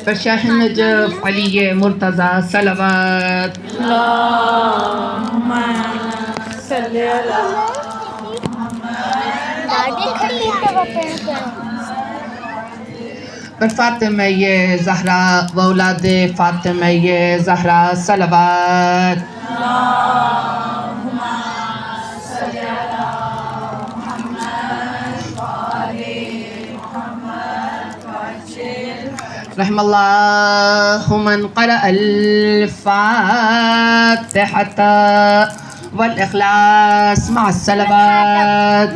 پر شاہ Najaf علی مرتضی صلوات اللہم صلی علی پر فاطمہ زہرا و اولاد فاطمہ زہرا صلوات اللہم صلی علی محمد وآل محمد وعجل رحم اللہ من قرأ الفاتحة والإخلاص مع الصلوات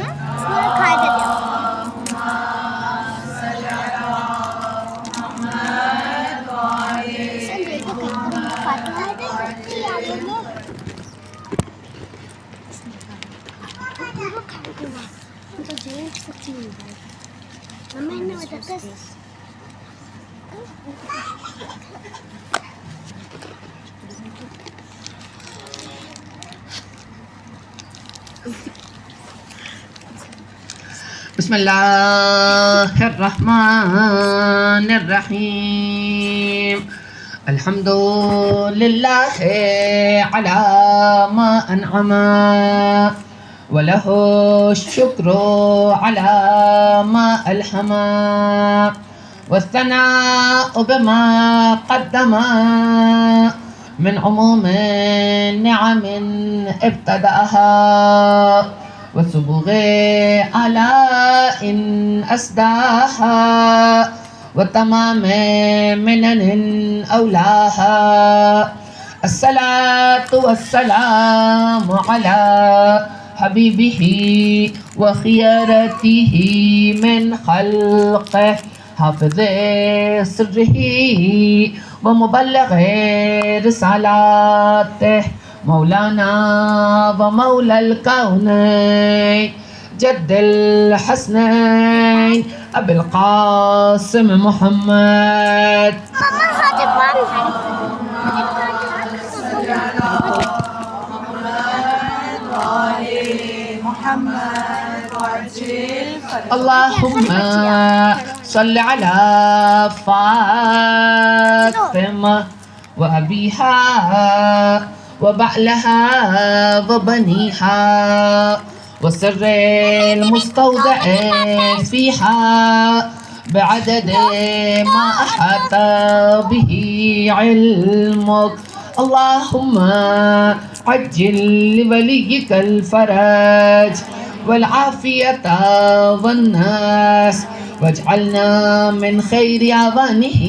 بسم اللہ الرحمن الرحیم الحمد للہ علی ما انعم وله الشکر علی ما الہم والثناء بما قدم من عموم نعم ابتدأها وسبغ آلاء أسداها وتمام منن أولاها الصلاة والسلام على حبيبه وخيارته من خلقه حافظ سره ومبلغ رسالاته مولانا ومولى الكونين جد الحسنين أبي القاسم محمد اللهم صل على فاطمة وأبيها وبعلها وبنيها وسر المستودع فيها بعدد ما أحاط به علمك اللهم عجل لوليك الفرج والعافية والناس واجعلنا من خير أعوانه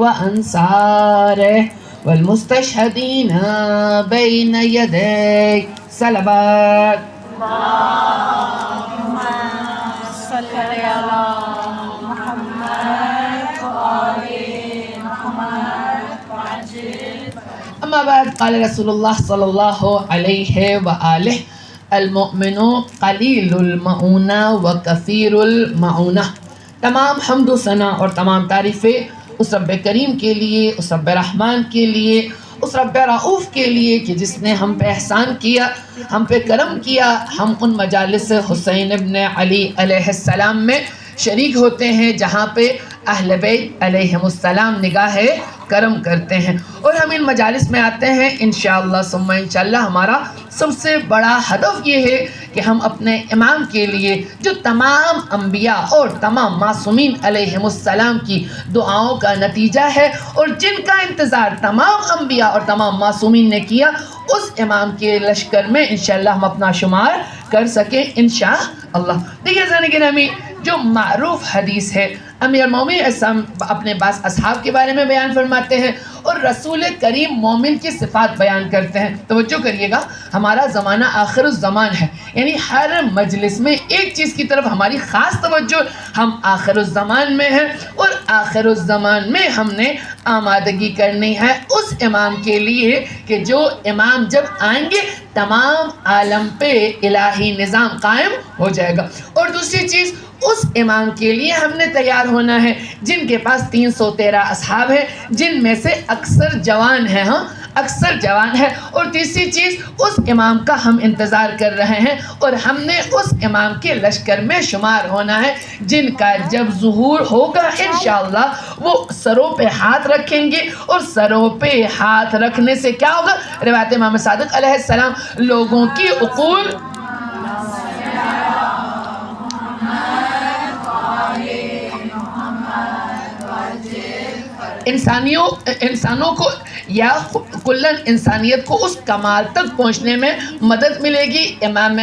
وأنصاره والمستشهدين بين يدي صلوات اللهم صل على محمد وآل محمد وعجل أما بعد قال رسول الله صلى الله عليه وآله المؤمن قلیل المعونہ و کثیر المعونہ. تمام حمد و ثنا اور تمام تعریفیں اس رب کریم کے لیے، اس رب رحمان کے لیے، اس رب رؤوف کے لیے کہ جس نے ہم پہ احسان کیا، ہم پہ کرم کیا. ہم ان مجالس حسین ابن علی علیہ السلام میں شریک ہوتے ہیں جہاں پہ اہل بیت علیہم السلام نگاہ کرم کرتے ہیں، اور ہم ان مجالس میں آتے ہیں انشاءاللہ ثم انشاءاللہ. ہمارا سب سے بڑا ہدف یہ ہے کہ ہم اپنے امام کے لیے جو تمام انبیاء اور تمام معصومین علیہم السلام کی دعاؤں کا نتیجہ ہے اور جن کا انتظار تمام انبیاء اور تمام معصومین نے کیا، اس امام کے لشکر میں انشاءاللہ ہم اپنا شمار کر سکیں انشاءاللہ. دیکھیے زنی گرامی، جو معروف حدیث ہے، امیر المومنین اپنے بعض اصحاب کے بارے میں بیان فرماتے ہیں اور رسول کریم مومن کی صفات بیان کرتے ہیں. توجہ کریے گا، ہمارا زمانہ آخر الزمان ہے، یعنی ہر مجلس میں ایک چیز کی طرف ہماری خاص توجہ، ہم آخر الزمان میں ہیں اور آخر الزمان میں ہم نے آمادگی کرنی ہے اس امام کے لیے کہ جو امام جب آئیں گے تمام عالم پہ الہی نظام قائم ہو جائے گا. اور دوسری چیز، اس امام کے لیے ہم نے تیار ہونا ہے جن کے پاس 313 اصحاب ہیں، جن میں سے اکثر جوان ہیں. ہاں، اکثر جوان ہے، اور تیسری چیز اس امام کا ہم انتظار کر رہے ہیں اور ہم نے اس امام کے لشکر میں شمار ہونا ہے جن کا جب ظہور ہوگا انشاءاللہ وہ سروں پہ ہاتھ رکھیں گے، اور سروں پہ ہاتھ رکھنے سے کیا ہوگا؟ روایت امام صادق علیہ السلام لوگوں کی عقول انسانوں کو یا کلن انسانیت کو اس کمال تک پہنچنے میں مدد ملے گی امام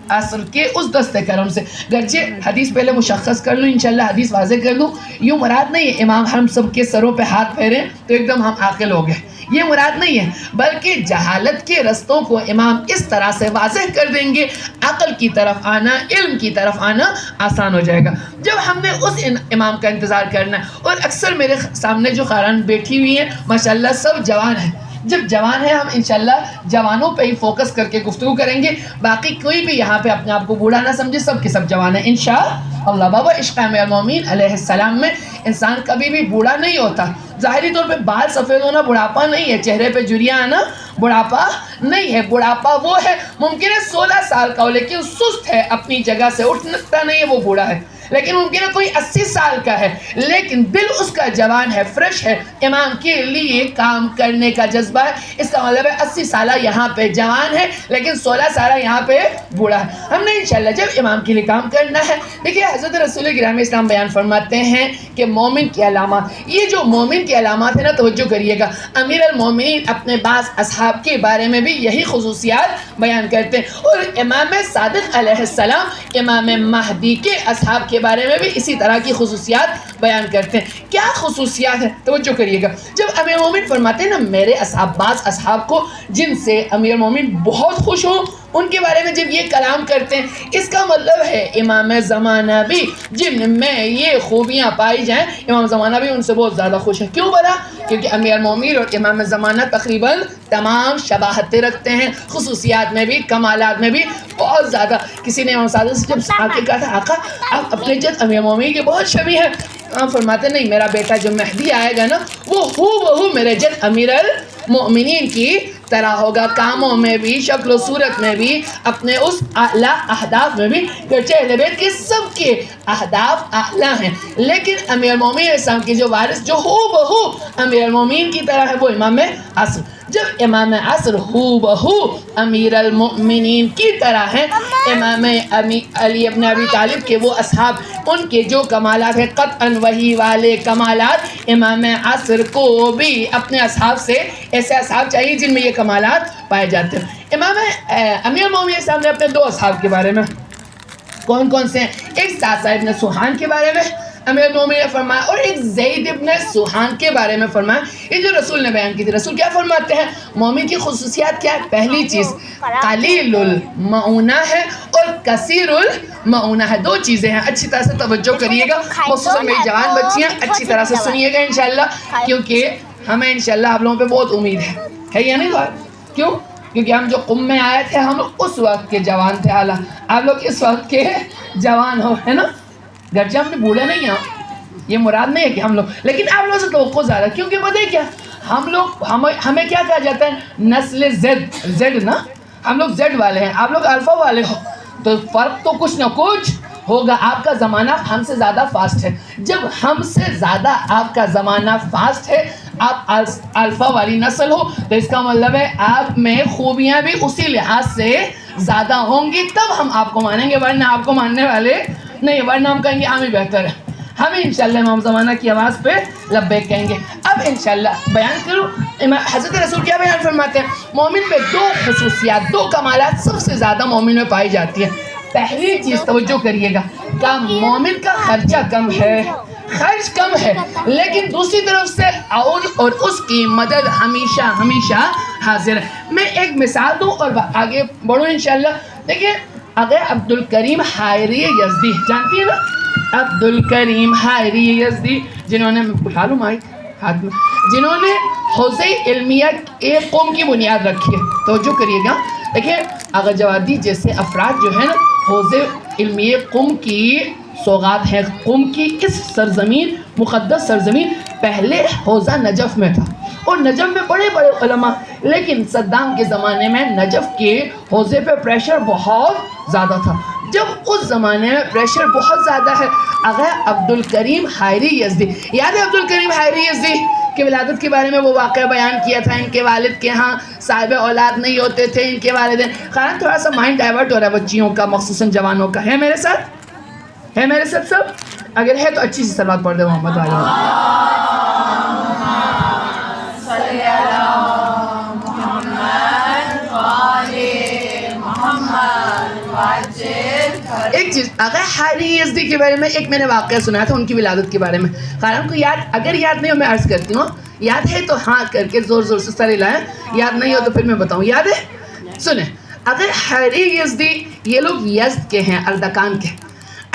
عصر کے اس دست کرم سے۔ گرچہ حدیث پہلے مشخص کر لوں، انشاءاللہ حدیث واضح کر دوں، یوں مراد نہیں ہے امام ہم سب کے سروں پہ ہاتھ پھیریں تو ایک دم ہم عاقل ہو گئے، یہ مراد نہیں ہے، بلکہ جہالت کے رستوں کو امام اس طرح سے واضح کر دیں گے عقل کی طرف آنا، علم کی طرف آنا آسان ہو جائے گا۔ جب ہم نے اس امام کا انتظار کرنا ہے، اور اکثر میرے سامنے جو خاران بیٹھی ہوئی ہیں ماشاءاللہ سب جوان ہیں، جب جوان ہیں ہم انشاءاللہ جوانوں پہ ہی فوکس کر کے گفتگو کریں گے، باقی کوئی بھی یہاں پہ اپنے آپ کو بوڑھا نہ سمجھے، سب کے سب جوان ہیں انشاءاللہ۔ بابا عشق امیر المومنین علیہ السلام میں انسان کبھی بھی بوڑھا نہیں ہوتا، ظاہری طور پہ بال سفید ہونا بڑھاپا نہیں ہے، چہرے پہ جھریاں آنا بڑھاپا نہیں ہے، بڑھاپا وہ ہے ممکن ہے 16 سال کا ہو لیکن سست ہے، اپنی جگہ سے اٹھتا نہیں ہے، وہ بوڑھا ہے۔ لیکن ممکن ہے کوئی 80 سال کا ہے لیکن دل اس کا جوان ہے، فریش ہے، امام کے لیے کام کرنے کا جذبہ ہے، اس کا مطلب ہے 80 سالہ یہاں پہ جوان ہے لیکن 16 سالہ یہاں پہ بوڑھا ہے۔ ہم نے انشاءاللہ جب امام کے لیے کام کرنا ہے، دیکھیے حضرت رسول گرامی اسلام بیان فرماتے ہیں کہ مومن کی علامات، یہ جو مومن کی علامات ہیں نا توجہ کریے گا، امیر المومنین اپنے بعض اصحاب کے بارے میں بھی یہی خصوصیات بیان کرتے ہیں، اور امام صادق علیہ السلام امام مہدی کے اصحاب کے بارے میں بھی اسی طرح کی خصوصیات بیان کرتے ہیں۔ کیا خصوصیات ہیں توجہ کریے گا، جب امیر مومن فرماتے ہیں نا میرے اصحاب، بعض اصحاب کو جن سے امیر مومن بہت خوش ہوں ان کے بارے میں جب یہ کلام کرتے ہیں، اس کا مطلب ہے امام زمانہ بھی جن میں یہ خوبیاں پائی جائیں امام زمانہ بھی ان سے بہت زیادہ خوش ہے۔ کیوں بلا؟ کیونکہ امیر مومن اور امام زمانہ تقریباً تمام شباہتیں رکھتے ہیں، خصوصیات میں بھی کمالات میں بھی بہت زیادہ۔ کسی نے امام صادق سے جب آ کے کہا تھا آقا آپ اپنے جد امیر مومن کے بہت شبیہ ہیں، آپ فرماتے نہیں میرا بیٹا جو مہدی آئے گا نا وہ بہو میرے جد امیر المؤمنین کی طرح ہوگا، کاموں میں بھی، شکل و صورت میں بھی، اپنے اس اعلیٰ اہداف میں بھی، گرچہ اہل بیت کے سب کے اہداف اعلیٰ ہیں لیکن امیر المومنین علیہ السلام کی جو وارث جو بہو امیر المومنین کی طرح ہے وہ امام عصر۔ جب امام عصر بہو امیر المؤمنین کی طرح ہیں، امام علی ابن ابی طالب کے وہ اصحاب ان کے جو کمالات ہیں قطعاً وہی والے کمالات امام عصر کو بھی اپنے اصحاب سے ایسے اصحاب چاہیے جن میں یہ کمالات پائے جاتے ہیں۔ امام امیر المومنین صاحب نے اپنے دو اصحاب کے بارے میں کون کون سے ہیں، ایک سعد ابن سوحان کے بارے میں امیر المومنین نے فرمایا اور ایک زید ابن سوحان کے بارے میں فرمایا، یہ جو رسول نے بیان کی تھی۔ رسول کیا فرماتے ہیں؟ مومن کی خصوصیات کیا ہے؟ پہلی چیز قلیل المعونہ ہے اور کثیر المعونہ ہے، دو چیزیں ہیں، اچھی طرح سے توجہ کریے گا، خصوصاً میری جوان بچیاں اچھی طرح سے سنیے گا انشاءاللہ، کیونکہ ہمیں انشاءاللہ آپ لوگوں پہ بہت امید ہے یا نہیں بات؟ کیوں؟ کیونکہ ہم جو قم میں آئے تھے ہم لوگ اس وقت کے جوان تھے، اعلیٰ آپ لوگ اس وقت کے جوان ہو، ہے نا؟ گرچہ ہم نے بوڑھے نہیں ہیں، یہ مراد نہیں ہے کہ ہم لوگ، لیکن آپ لوگوں سے توقع زیادہ، کیونکہ پتہ ہے کیا ہم لوگ ہمیں کیا کہا جاتا ہے؟ نسل زیڈ نا، ہم لوگ زیڈ والے ہیں، آپ لوگ الفا والے ہو، تو فرق تو کچھ نہ کچھ ہوگا۔ آپ کا زمانہ ہم سے زیادہ فاسٹ ہے، جب ہم سے زیادہ آپ کا زمانہ فاسٹ ہے، آپ الفا والی نسل ہو تو اس کا مطلب ہے آپ میں خوبیاں بھی اسی لحاظ سے زیادہ ہوں گی، تب ہم آپ کو مانیں گے، ورنہ آپ کو ماننے والے نہیں، ورنہ ہم کہیں گے ہم ہی بہتر ہے، ہم انشاءاللہ امام زمانہ کی آواز پہ لبیک کہیں گے۔ اب انشاءاللہ بیان کروں حضرت رسول کیا بیان فرماتے ہیں؟ مومن پہ دو خصوصیات، دو کمالات سب سے زیادہ مومن میں پائی جاتی ہیں۔ پہلی چیز توجہ کریے گا کہ مومن کا خرچہ کم ہے، خرچ کم ہے، لیکن دوسری طرف سے عون اور اس کی مدد ہمیشہ حاضر ہے۔ میں ایک مثال دوں اور آگے بڑھوں انشاءاللہ۔ دیکھیں اگر عبد الکریم حائری یزدی جانتی ہے نا، عبد الکریم حائری یزدی جنہوں نے اٹھا لوں مائک ہاتھ میں، جنہوں نے حوزہ علمیہ ایک قوم کی بنیاد رکھی ہے، توجہ کریے گا۔ دیکھیں آغا جوادی جیسے افراد جو ہیں نا حوزہ علمیہ قوم کی سوغات ہے، قوم کی اس سرزمین مقدس سرزمین پہلے حوزہ نجف میں تھا، اور نجف میں بڑے بڑے علماء. لیکن صدام کے زمانے میں نجف کے حوزے پہ پریشر بہت زیادہ تھا. جب اس زمانے میں پریشر بہت زیادہ ہے، اگر عبدالکریم حائری یزدی، یاد ہے عبدالکریم حائری یزدی کی ولادت کے بارے میں وہ واقعہ بیان کیا تھا، ان کے والد کے ہاں صاحب اولاد نہیں ہوتے تھے، ان کے والدین. خیال تھوڑا سا مائنڈ ڈائیورٹ ہو رہا ہے بچیوں کا، مخصوصاً جوانوں کا. ہے میرے ساتھ؟ ہے میرے ساتھ سب؟ اگر ہے تو اچھی سی صلوات پڑھ دے محمد والے. صلی اللہ محمد وآلِ محمد وعجل. ایک چیز اگر حائری یزدی کے بارے میں ایک میں نے واقعہ سنایا تھا ان کی ولادت کے بارے میں. خیال کو یاد، اگر یاد نہیں ہو میں عرض کرتی ہوں، یاد ہے تو ہاں کر کے زور زور سے سر ہلائیں، یاد نہیں ہو تو پھر میں بتاؤں. یاد ہے؟ سنیں، اگر حائری یزدی یہ لوگ یزد کے ہیں، اردکان کے،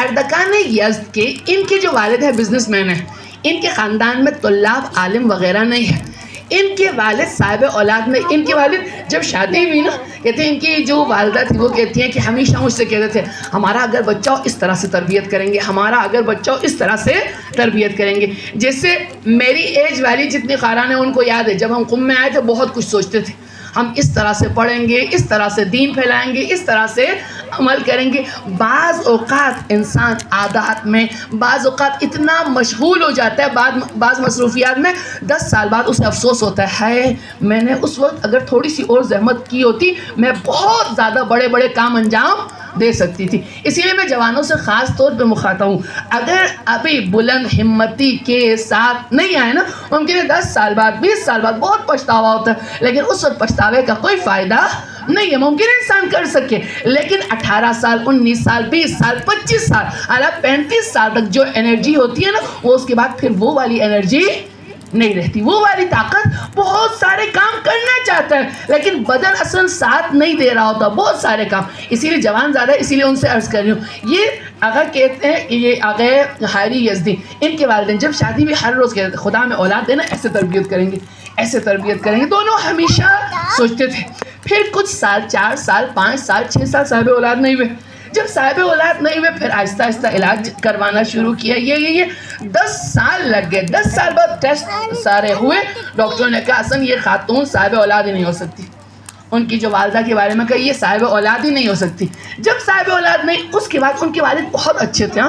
اردکان یزد کے. ان کے جو والد ہیں بزنس مین ہیں، ان کے خاندان میں طلاب عالم وغیرہ نہیں ہے. ان کے والد صاحب اولاد نہیں. ان کے والد جب شادی ہوئی نا، کہتے ہیں ان کی جو والدہ تھی وہ کہتی ہیں کہ ہمیشہ مجھ سے کہتے تھے ہمارا اگر بچہ ہو اس طرح سے تربیت کریں گے، ہمارا اگر بچہ ہو اس طرح سے تربیت کریں گے. جیسے میری ایج والی جتنی خاران ہیں ان کو یاد ہے جب ہم قم میں آئے تھے بہت کچھ سوچتے تھے، ہم اس طرح سے پڑھیں گے، اس طرح سے دین پھیلائیں گے، اس طرح سے عمل کریں گے. بعض اوقات انسان عادات میں بعض اوقات اتنا مشغول ہو جاتا ہے بعض مصروفیات میں، 10 سال بعد اسے افسوس ہوتا ہے ہائے میں نے اس وقت اگر تھوڑی سی اور زحمت کی ہوتی میں بہت زیادہ بڑے بڑے کام انجام دے سکتی تھی. اسی لیے میں جوانوں سے خاص طور پہ مخاطب ہوں، اگر ابھی بلند ہمتی کے ساتھ نہیں آئے نا، ممکن ہے 10 سال بعد 20 سال بعد بہت پچھتاوا ہوتا ہے، لیکن اس وقت پچھتاوے کا کوئی فائدہ نہیں ہے. ممکن انسان کر سکے، لیکن 18 سال 19 سال 20 سال 25 سال اعلیٰ 35 سال تک جو انرجی ہوتی ہے نا، وہ اس کے بعد پھر وہ والی انرجی نہیں رہتی، وہ والی طاقت. بہت سارے کام کرنا چاہتا ہے لیکن بدن اصلا ساتھ نہیں دے رہا ہوتا، بہت سارے کام. اسی لیے جوان زیادہ، اسی لیے ان سے عرض کر رہی ہوں. یہ اگر کہتے ہیں کہ یہ آگے حائری یزدی، ان کے والدین جب شادی بھی ہر روز کہتے خدا میں اولاد دینا ایسے تربیت کریں گے، ایسے تربیت کریں گے. دونوں ہمیشہ سوچتے تھے. پھر کچھ سال 4 سال 5 سال 6 سال صاحب اولاد نہیں ہوئے. جب صاحب اولاد نہیں ہوئے پھر آہستہ آہستہ علاج کروانا شروع کیا. یہ 10 سال لگ گئے. 10 سال بعد ٹیسٹ سارے ہوئے، ڈاکٹروں نے کہا اصلا یہ خاتون صاحب اولاد ہی نہیں ہو سکتی. ان کی جو والدہ کے بارے میں کہا یہ صاحب اولاد ہی نہیں ہو سکتی. جب صاحب اولاد نہیں، اس کے بعد ان کے والد بہت اچھے تھے.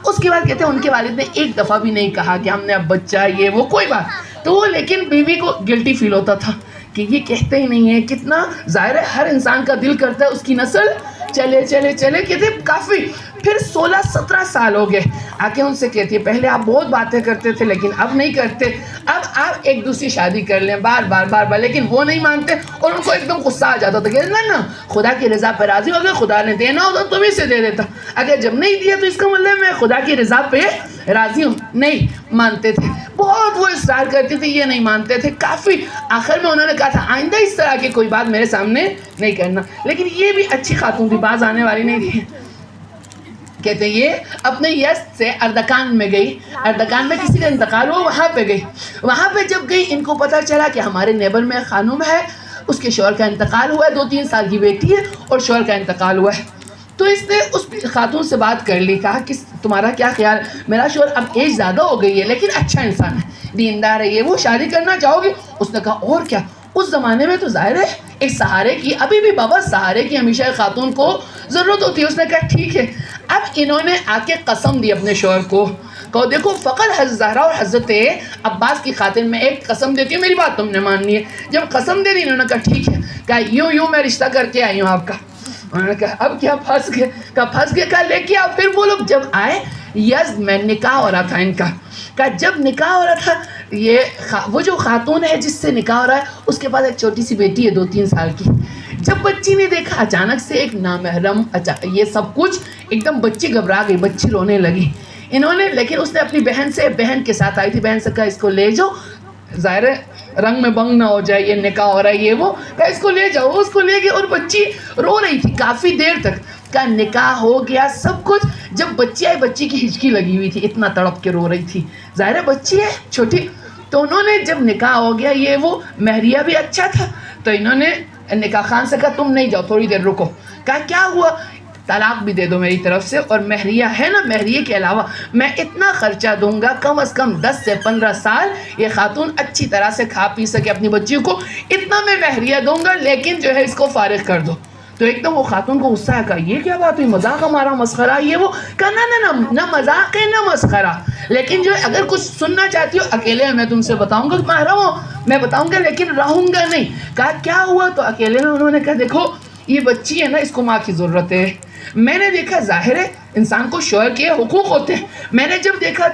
اس کے بعد کہتے ہیں ان کے والد نے ایک دفعہ بھی نہیں کہا کہ ہم نے اب بچہ یہ وہ کوئی بات تو وہ، لیکن بیوی کو گلٹی فیل ہوتا تھا کہ یہ کہتے ہی نہیں ہے. کتنا ظاہر ہے ہر انسان کا دل کرتا ہے اس کی نسل چلے چلے چلے. کہتے کافی. پھر 16-17 سال ہو گئے. آ کے ان سے کہتی ہے پہلے آپ بہت باتیں کرتے تھے لیکن اب نہیں کرتے، اب آپ ایک دوسری شادی کر لیں بار بار. لیکن وہ نہیں مانتے اور ان کو ایک دم غصہ آ جاتا تھا کہ نہ خدا کی رضا پہ راضی ہو. اگر خدا نے دینا ہو تو تمہیں سے دے دیتا، اگر جب نہیں دیا تو اس کا مطلب میں خدا کی رضا پہ راضی ہوں. نہیں مانتے تھے، بہت وہ اصرار کرتے تھے، یہ نہیں مانتے تھے. کافی آخر میں انہوں نے کہا تھا آئندہ اس طرح کی کوئی بات میرے سامنے نہیں کرنا. لیکن یہ بھی اچھی خاتون تھی، باز آنے والی نہیں تھی. کہتے ہیں یہ اپنے یزد سے اردکان میں گئی. اردکان میں کسی کا انتقال ہوا، وہاں پہ گئی. وہاں پہ جب گئی ان کو پتہ چلا کہ ہمارے نیبر میں خانم ہے، اس کے شوہر کا انتقال ہوا ہے، 2-3 سال کی بیٹی ہے اور شوہر کا انتقال ہوا ہے. تو اس نے اس خاتون سے بات کر لی، کہا کہ تمہارا کیا خیال؟ میرا شوہر اب ایج زیادہ ہو گئی ہے لیکن اچھا انسان ہے، دیندار ہے، یہ وہ شادی کرنا چاہو گی؟ اس نے کہا اور کیا. اس زمانے میں تو ظاہر ہے ایک سہارے کی، ابھی بھی بابا سہارے کی ہمیشہ خاتون کو ضرورت ہوتی ہے. اس نے کہا ٹھیک ہے. اب انہوں نے آ کے قسم دی اپنے شوہر کو، کہو دیکھو فقط حضرت زہرا اور حضرت عباس کی خاطر میں ایک قسم دیتی ہوں، میری بات تم نے ماننی ہے. جب قسم دے دی انہوں نے کہا ٹھیک ہے. کہا یوں میں رشتہ کر کے آئی ہوں آپ کا. انہوں نے کہا اب کیا پھنس گئے؟ کہا پھنس گئے. کہا لے کے آؤ. پھر وہ لوگ جب آئے یزد میں نکاح ہو رہا تھا ان کا. کہا جب نکاح ہو رہا تھا یہ وہ جو خاتون ہے جس سے نکاح ہو رہا ہے اس کے پاس ایک چھوٹی سی بیٹی ہے 2-3 سال کی. جب بچی نے دیکھا اچانک سے ایک نامحرم، یہ سب کچھ ایک دم بچی گھبرا گئی، بچی رونے لگی. انہوں نے لیکن اس نے اپنی بہن کے ساتھ آئی تھی، بہن سے کہا اس کو لے جاؤ، ظاہر ہے رنگ میں بنگ نہ ہو جائے، یہ نکاح ہو رہا ہے یہ وہ. کہا اس کو لے جاؤ. اس کو لے گئے اور بچی رو رہی تھی کافی دیر تک. کا نکاح ہو گیا سب کچھ. جب بچی آئی بچی کی ہچکی لگی ہوئی تھی، اتنا تڑپ کے رو رہی تھی. ظاہر ہے بچی ہے چھوٹی. تو انہوں نے جب نکاح ہو گیا یہ وہ، مہریہ بھی اچھا تھا، تو انہوں نے نکاح خان سے کہا تم نہیں جاؤ، تھوڑی دیر رکو. کہا کیا ہوا؟ طلاق بھی دے دو میری طرف سے، اور مہریہ ہے نا، مہریے کے علاوہ میں اتنا خرچہ دوں گا، کم از کم 10 سے 15 سال یہ خاتون اچھی طرح سے کھا پی سکے اپنی بچیوں کو، اتنا میں مہریہ دوں گا، لیکن جو ہے اس کو فارغ کر دو۔ تو ایک دم وہ خاتون کو غصہ ہے، کہا یہ کیا بات ہوئی، مذاق ہمارا، مسخرہ یہ وہ؟ کہا نہ مذاق ہے نہ مسخرہ، لیکن جو ہے اگر کچھ سننا چاہتی ہو اکیلے میں تم سے بتاؤں گا، محرم ہو میں بتاؤں گا لیکن رہوں گا نہیں۔ کہا کیا ہوا؟ تو اکیلے میں انہوں نے کہا دیکھو یہ بچی ہے نا، اس کو ماں کی ضرورت ہے، میں نے دیکھا ظاہر ہے انسان کو شوہر کے حقوق ہوتے ہیں، میں نے جب دیکھا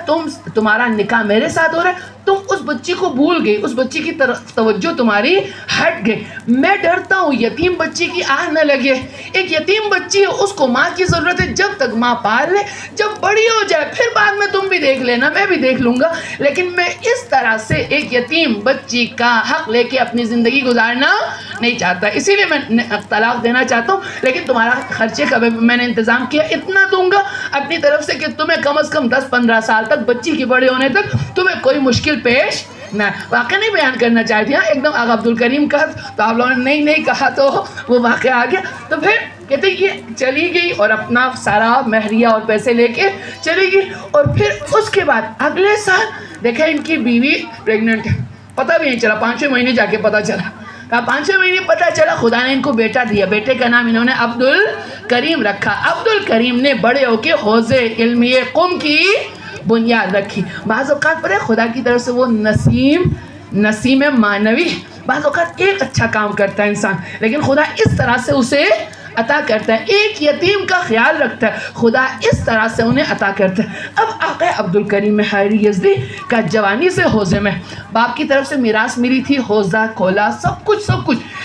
تمہارا نکاح میرے ساتھ ہو رہا ہے، تم اس بچی کو بھول گئی، اس بچی کی طرف توجہ تمہاری ہٹ گئی، میں ڈرتا ہوں یتیم بچی کی آہ نہ لگے، ایک یتیم بچی ہے اس کو ماں کی ضرورت ہے، جب تک ماں پال لے، جب بڑی ہو جائے پھر بعد میں تم بھی دیکھ لینا، میں بھی دیکھ لوں گا، لیکن میں اس طرح سے ایک یتیم بچی کا حق لے کے اپنی زندگی گزارنا نہیں چاہتا، اسی لیے میں طلاق دینا چاہتا ہوں، لیکن تمہارا خرچے کا میں نے انتظام کیا، اتنا دوں گا اپنی طرف سے کہ تمہیں کم از کم 10-15 سال تک، بچی کی بڑے ہونے تک تمہیں کوئی مشکل پیش نہ۔ واقعہ نہیں بیان کرنا چاہتی ہاں، ایک دم آغا عبدالکریم کا تو آپ لوگوں نے نہیں کہا تو وہ واقعہ آ گیا۔ تو پھر کہتے یہ چلی گئی اور اپنا سارا مہریہ اور پیسے لے کے چلی گئی، اور پھر اس کے بعد اگلے سال دیکھا ان کی بیوی پریگننٹ ہے، پتہ بھی نہیں چلا، 5-6 مہینے جا کے پتہ چلا، کہا 5-6 مہینے پتہ چلا، خدا نے ان کو بیٹا دیا، بیٹے کا نام انہوں نے عبدالکریم رکھا۔ عبدالکریم نے بڑے ہو کے حوض علمی قم کی بنیاد رکھی۔ بعض اوقات پر خدا کی طرف سے وہ نسیم معنوی، بعض اوقات ایک اچھا کام کرتا ہے انسان، لیکن خدا اس طرح سے اسے عطا کرتا ہے، ایک یتیم کا خیال رکھتا ہے، خدا اس طرح سے انہیں عطا کرتا ہے۔ اب آقا عبدالکریم حائری یزدی کا جوانی سے حوضے میں باپ کی طرف سے میراث ملی تھی، حوضہ کھولا، سب کچھ،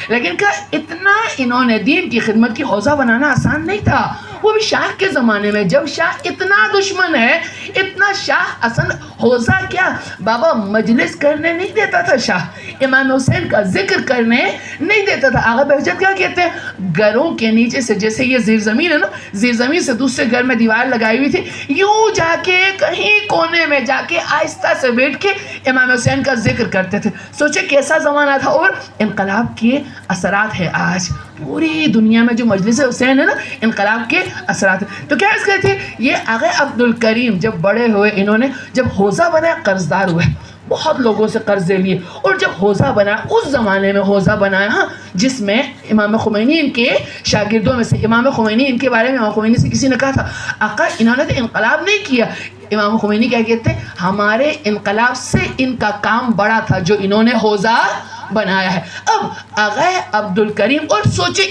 لیکن کہا اتنا انہوں نے دین کی خدمت کی حوضہ بنانا آسان نہیں تھا، وہ بھی شاہ کے زمانے میں، جب شاہ اتنا دشمن ہے، اتنا شاہ اصل حوضہ کیا بابا مجلس کرنے نہیں دیتا تھا، شاہ امام حسین کا ذکر کرنے نہیں دیتا تھا۔ آغا بہجت کیا کہتے ہیں، گھروں کے نیچے سے، جیسے یہ زیر زمین ہے نا، زیر زمین سے دوسرے گھر میں دیوار لگائی ہوئی تھی، یوں جا کے کہیں کونے میں جا کے آہستہ سے بیٹھ کے امام حسین کا ذکر کرتے تھے۔ سوچے کیسا زمانہ تھا، اور انقلاب کے اثرات ہے آج پوری دنیا میں جو مجلس حسین ہے نا، انقلاب کے اثرات ہیں۔ تو کیا اس کے تھے، یہ آغا عبدالکریم جب بڑے ہوئے، انہوں نے جب حوضہ بنایا قرضدار ہوئے، بہت لوگوں سے قرض لیے، اور جب حوضہ بنایا، اس زمانے میں حوضہ بنایا جس میں امام خمینی ان کے شاگردوں میں سے، امام خمینی ان کے بارے میں امام خمینی سے کسی نے کہا تھا آقا انہوں نے تو انقلاب نہیں کیا، امام خمینی کیا کہتے ہیں، ہمارے انقلاب سے ان کا کام بڑا تھا جو انہوں نے حوضہ بنایا ہے۔ اب آغا عبدالکریم، اور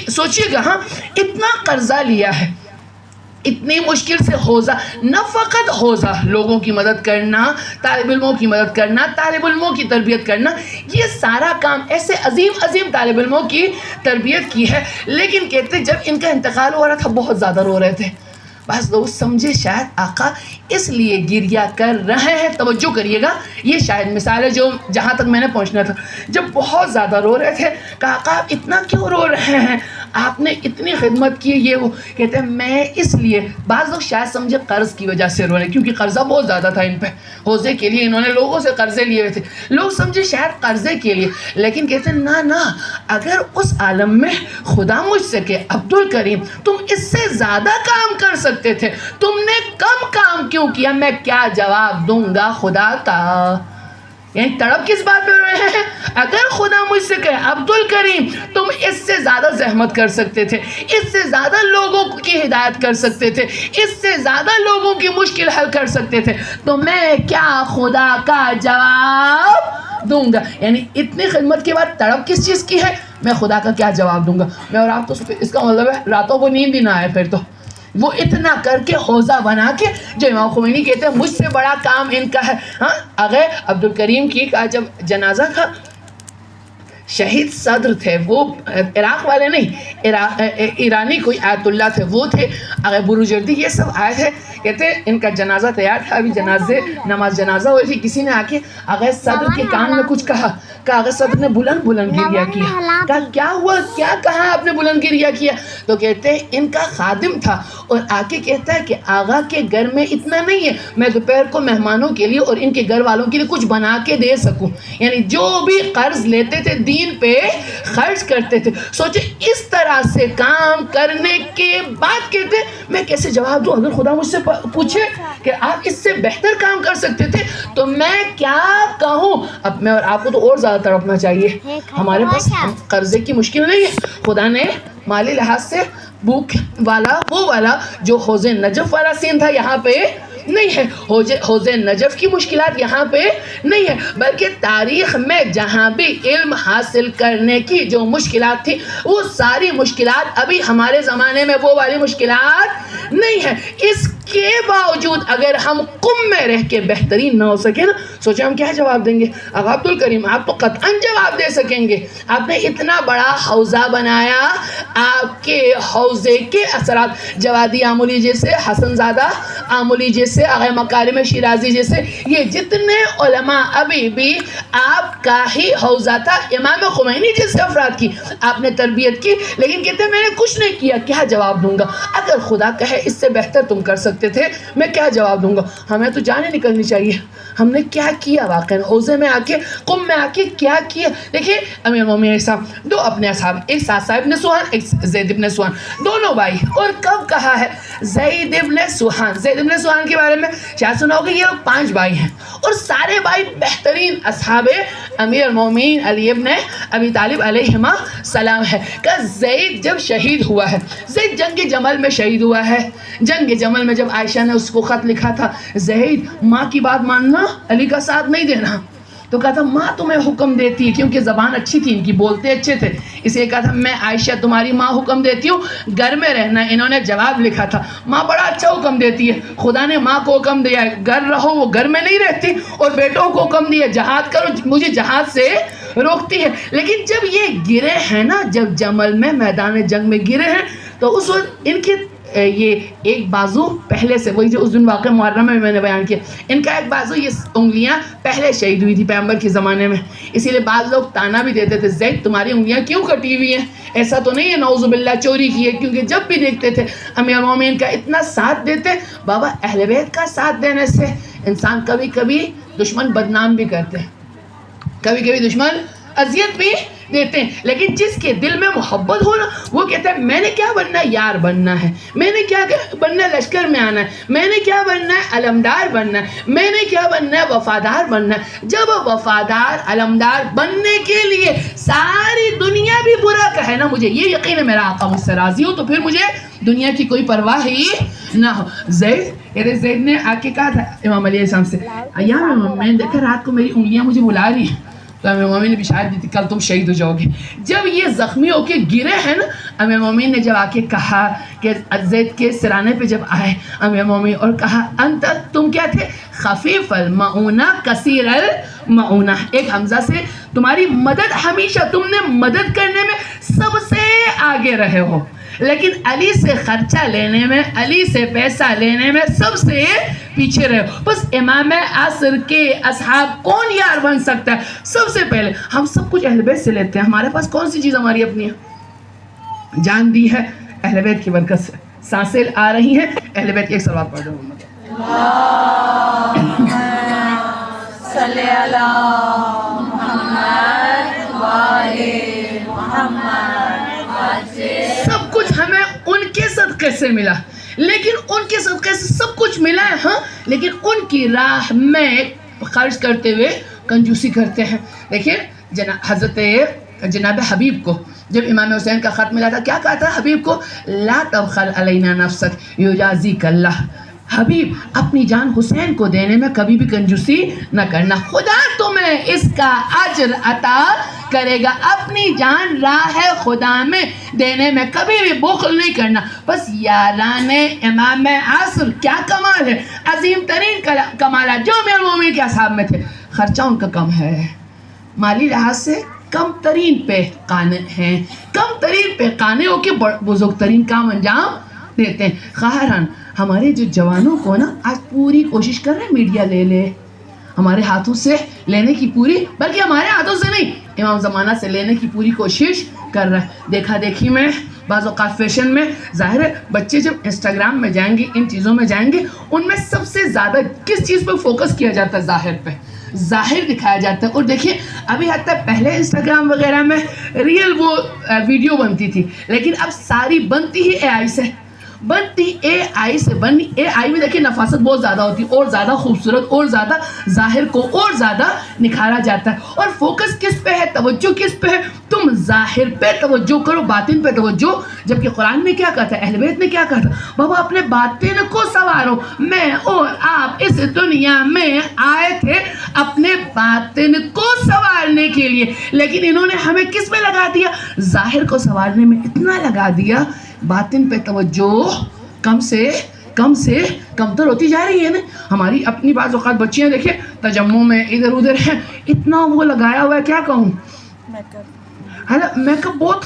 سوچئے گا ہاں اتنا قرضہ لیا ہے، اتنی مشکل سے حوضہ، نہ فقط حوضہ، لوگوں کی مدد کرنا، طالب علموں کی مدد کرنا، طالب علموں کی تربیت کرنا، یہ سارا کام ایسے عظیم طالب علموں کی تربیت کی ہے، لیکن کہتے جب ان کا انتقال ہو رہا تھا بہت زیادہ رو رہے تھے، بعض لوگ سمجھے شاید آقا اس لیے گریہ کر رہے ہیں، توجہ کریے گا، یہ شاید مثال ہے جو جہاں تک میں نے پہنچنا تھا، جب بہت زیادہ رو رہے تھے، کہا آقا آپ اتنا کیوں رو رہے ہیں، آپ نے اتنی خدمت کی، یہ وہ، کہتے ہیں میں اس لیے، بعض لوگ شاید سمجھے قرض کی وجہ سے رو رہے ہیں، کیونکہ قرضہ بہت زیادہ تھا ان پہ، حوضے کے لیے انہوں نے لوگوں سے قرضے لیے ہوئے تھے، لوگ سمجھے شاید قرضے کے لیے، لیکن کہتے ہیں نہ، اگر اس عالم میں خدا مجھ سے کہ عبدالکریم تم اس سے زیادہ کام کر سکتے تھے، تم نے کم کام کیوں کیا، میں کیا جواب دوں گا خدا کا؟ یعنی تڑپ کس بات پہ رہے ہیں، اگر خدا مجھ سے کہے عبدالکریم تم اس سے زیادہ زحمت کر سکتے تھے، اس سے زیادہ لوگوں کی ہدایت کر سکتے تھے، اس سے زیادہ لوگوں کی مشکل حل کر سکتے تھے، تو میں کیا خدا کا جواب دوں گا؟ یعنی اتنی خدمت کے بعد تڑپ کس چیز کی ہے، میں خدا کا کیا جواب دوں گا؟ میں اور آپ تو اس کا مطلب ہے راتوں کو نیند بھی نہ آئے، پھر تو وہ اتنا کر کے حوضہ بنا کے، جو امام خمینی کہتے ہیں مجھ سے بڑا کام ان کا ہے۔ ہاں آغا عبدالکریم کی کا جب جنازہ تھا، شہید صدر تھے وہ، عراق والے نہیں، ایرانی کوئی آیت اللہ تھے وہ تھے، آغا بروجردی، یہ سب آئے تھے، کہتے ان کا جنازہ تیار تھا، ابھی نماز جنازہ ہوئی تھی، کسی نے آ کے آغا صدر کے کان میں کچھ کہا، کہ آغا صدر نے بلند گریہ کیا، کہا کیا ہوا، کیا کہا آپ نے بلند گریہ کیا؟ تو کہتے ہیں ان کا خادم تھا، اور آ کے کہتا ہے کہ آغا کے گھر میں اتنا نہیں ہے میں دوپہر کو مہمانوں کے لیے اور ان کے گھر والوں کے لیے کچھ بنا کے دے سکوں، یعنی جو بھی قرض لیتے تھے دین دین پہ خرچ کرتے تھے. سوچے اس طرح سے کام کرنے کے بعد کہتے میں کیسے جواب دوں؟ اگر خدا مجھ سے پوچھے کہ آپ اس سے بہتر کام کر سکتے تھے تو میں کیا کہوں؟ اب میں اور آپ کو تو اور زیادہ تڑپنا چاہیے. ہمارے پاس قرضے کی مشکل نہیں ہے. خدا نے مالی لحاظ سے بھوک والا وہ والا جو حوض نجف والا سین تھا یہاں پہ نہیں ہے. حوض نجف کی مشکلات یہاں پہ نہیں ہے، بلکہ تاریخ میں جہاں بھی علم حاصل کرنے کی جو مشکلات تھی وہ ساری مشکلات ابھی ہمارے زمانے میں وہ والی مشکلات نہیں ہے. اس کے باوجود اگر ہم قم میں رہ کے بہترین نہ ہو سکے نا، سوچیں ہم کیا جواب دیں گے؟ عبد الکریم آپ تو قطعاً جواب دے سکیں گے. آپ نے اتنا بڑا حوضہ بنایا، آپ کے حوضے کے اثرات جوادی آمولی جیسے، حسن زادہ آمولی جیسے، آغا مکارم شیرازی جیسے، یہ جتنے علماء ابھی بھی آپ کا ہی حوضہ تھا. امام خمینی جیسے افراد کی آپ نے تربیت کی، لیکن کہتے ہیں میں نے کچھ نہیں کیا. کیا جواب دوں گا؟ اگر خدا کہے اس سے بہتر تم کر سکتے تھے، میں کیا جواب دوں گا؟ ہمیں تو جانیں نکلنی چاہیے ہم نے کیا کیا واقعا حوضے میں آ کے، قم میں آ کے کیا کیا. دیکھیں امیر مومنین صاحب دو اپنے اصحاب، ایک سعد ابن سوحان، ایک زید ابن سوحان، دونوں بھائی. اور کب کہا ہے زید ابن سوحان؟ زید ابن سوحان کے بارے میں شاید سنا ہوگا، یہ لوگ 5 بھائی ہیں اور سارے بھائی بہترین اصحاب امیر المومنین علی ابن ابی طالب علیہما سلام ہے. کہ زید جب شہید ہوا ہے، زید جنگ جمل میں شہید ہوا ہے. جنگ جمل میں جب عائشہ نے اس کو خط لکھا تھا، زید ماں کی بات ماننا، علی کا ساتھ نہیں دینا، تو کہا تھا ماں تمہیں حکم دیتی ہے، کیونکہ زبان اچھی تھی ان کی، بولتے اچھے تھے، اس لیے کہا تھا میں عائشہ تمہاری ماں حکم دیتی ہوں گھر میں رہنا. انہوں نے جواب لکھا تھا ماں بڑا اچھا حکم دیتی ہے، خدا نے ماں کو حکم دیا ہے گھر رہو، وہ گھر میں نہیں رہتی، اور بیٹوں کو حکم دیا جہاد کرو، مجھے جہاد سے روکتی ہے. لیکن جب یہ گرے ہیں نا، جب جمل میں میدان جنگ میں گرے ہیں، تو اس وقت ان کے یہ ایک بازو پہلے سے، وہی جو اس دن واقع محرم میں نے بیان کیا، ان کا ایک بازو، یہ انگلیاں پہلے شہید ہوئی تھی پیغمبر کے زمانے میں. اسی لیے بعض لوگ تانا بھی دیتے تھے زید تمہاری انگلیاں کیوں کٹی ہوئی ہیں؟ ایسا تو نہیں ہے نعوذ باللہ چوری کی ہے، کیونکہ جب بھی دیکھتے تھے امیر مومنین کا اتنا ساتھ دیتے. بابا اہل بیت کا ساتھ دینے سے انسان کبھی کبھی دشمن بدنام بھی کرتے ہیں، کبھی کبھی دشمن اذیت بھی دیتے ہیں، لیکن جس کے دل میں محبت ہو نا، وہ کہتا ہے میں نے کیا بننا ہے؟ یار بننا ہے. میں نے کیا بننا ہے؟ لشکر میں آنا ہے. میں نے کیا بننا ہے؟ علمدار بننا ہے. میں نے کیا بننا ہے؟ وفادار بننا ہے. جب وفادار علمدار بننے کے لیے ساری دنیا بھی برا کہے نا، مجھے یہ یقین ہے میرا آقا مجھ سے راضی ہو، تو پھر مجھے دنیا کی کوئی پرواہ ہی نہ ہو. زید نے آ کے کہا تھا امام علیہ السلام سے، میں نے دیکھا رات کو میری انگلیاں مجھے بلا رہی ہیں، تو امیر مومنین نے بشارت دی تھی کل تم شہید ہو جاؤ گے. جب یہ زخمی ہو کے گرے ہیں نا، امیر مومنین نے جب آ کے کہا کہ زید کے سرانے پہ جب آئے امیر مومنین اور کہا انت، تم کیا تھے؟ خفیف المعونہ کثیر المعونہ. ایک حمزہ سے تمہاری مدد، ہمیشہ تم نے مدد کرنے میں سب سے آگے رہے ہو، لیکن علی سے خرچہ لینے میں، علی سے پیسہ لینے میں سب سے پیچھے رہے ہو. بس امام عصر کے اصحاب کون یار بن سکتا ہے؟ سب سے پہلے ہم سب کچھ اہل بیت سے لیتے ہیں. ہمارے پاس کون سی چیز ہماری اپنی ہے؟ جان دی ہے اہل بیت کی برکت سے، سانسیں آ رہی ہیں اہل بیت کی. ایک صلوات پڑھ دو صلی اللہ محمد وآلہ محمد. سب کچھ ہمیں ان کے صدقے سے ملا، لیکن ان کے صدقے سے سب کچھ ملا ہے ہاں، لیکن ان کی راہ میں خرچ کرتے ہوئے کنجوسی کرتے ہیں. دیکھیں حضرت جناب حبیب کو جب امام حسین کا خط ملا تھا، کیا کہا تھا حبیب کو؟ لا تبخل علینا نفسک یجازیک اللہ. حبیب اپنی جان حسین کو دینے میں کبھی بھی کنجوسی نہ کرنا، خدا تمہیں اس کا اجر عطا کرے گا. اپنی جان راہ خدا میں دینے میں کبھی بھی بخل نہیں کرنا. بس یاران امام عصر کیا کمال ہے، عظیم ترین کمالات جو امیر المومنین کے اصحاب میں تھے. خرچہ ان کا کم ہے، مالی لحاظ سے کم ترین پہ قانے ہیں، کم ترین پہ قانے ہو کے بزرگ ترین کام انجام دیتے ہیں. خواہران ہمارے جو جوانوں کو نا آج پوری کوشش کر رہے ہیں میڈیا لے لے، ہمارے ہاتھوں سے لینے کی پوری، بلکہ ہمارے ہاتھوں سے نہیں، امام زمانہ سے لینے کی پوری کوشش کر رہا ہے. دیکھا دیکھی میں بعض اوقات فیشن میں ظاہر ہے بچے جب انسٹاگرام میں جائیں گے ان چیزوں میں جائیں گے ان میں سب سے زیادہ کس چیز پہ فوکس کیا جاتا ہے؟ ظاہر پہ، ظاہر دکھایا جاتا ہے. اور دیکھیے ابھی حتیٰ پہلے انسٹاگرام وغیرہ میں ریئل وہ ویڈیو بنتی تھی، لیکن اب ساری بنتی ہی اے آئی سے، بنتی اے آئی سے. بنی اے آئی میں دیکھیں نفاست بہت زیادہ ہوتی ہے، اور زیادہ خوبصورت اور زیادہ ظاہر کو اور زیادہ نکھارا جاتا ہے. اور فوکس کس پہ ہے؟ توجہ کس پہ ہے؟ تم ظاہر پہ توجہ کرو، باطن پہ توجہ. جبکہ قرآن نے کیا کہا تھا؟ اہل بیت نے کیا کہا تھا؟ بابا اپنے باطن کو سنوارو. میں اور آپ اس دنیا میں آئے تھے اپنے باطن کو سنوارنے کے لیے، لیکن انہوں نے ہمیں کس میں لگا دیا؟ ظاہر کو سنوارنے میں اتنا لگا دیا، باطن پہ توجہ کم سے کم تر ہوتی جا رہی ہے نا. ہماری اپنی بعض اوقات بچیاں دیکھیں تجمع میں ادھر ادھر ہیں، اتنا وہ لگایا ہوا ہے، کیا کہوں، میک اپ بہت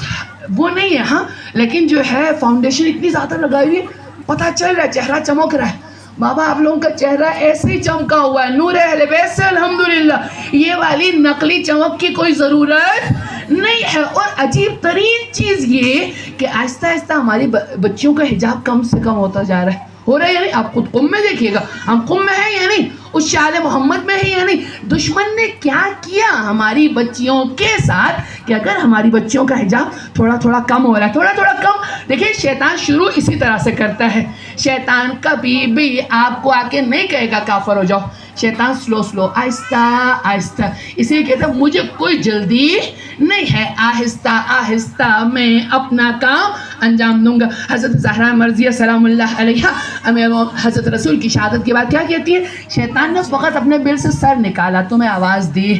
وہ نہیں ہے ہاں، لیکن جو ہے فاؤنڈیشن اتنی زیادہ لگائی ہوئی، پتہ چل رہا ہے چہرہ چمک رہا ہے. بابا آپ لوگوں کا چہرہ ایسے ہی چمکا ہوا ہے نور اہل بیت سے الحمدللہ، یہ والی نقلی چمک کی کوئی ضرورت نہیں ہے. اور عجیب ترین چیز یہ کہ آہستہ آہستہ ہماری بچیوں کا حجاب کم سے کم ہوتا جا رہا ہے. ہو رہا ہے یا نہیں؟ آپ خود قم میں دیکھیے گا، ہم قم میں ہیں یا نہیں، اس شال محمد میں ہے یا نہیں. دشمن نے کیا کیا ہماری بچیوں کے ساتھ کہ اگر ہماری بچیوں کا حجاب تھوڑا تھوڑا کم ہو رہا ہے، تھوڑا تھوڑا کم. دیکھیں شیطان شروع اسی طرح سے کرتا ہے. شیطان کبھی بھی آپ کو آ کے نہیں کہے گا کافر ہو جاؤ. شیطان سلو آہستہ آہستہ، اسی لیے کہتا ہے مجھے کوئی جلدی نہیں ہے، آہستہ آہستہ میں اپنا کام انجام دوں گا. حضرت زہرا مرضیہ سلام اللہ علیہا حضرت رسول کی شہادت کے بعد کیا کہتی ہے؟ شیطان نے فقط اپنے بل سے سر نکالا، تمہیں آواز دی،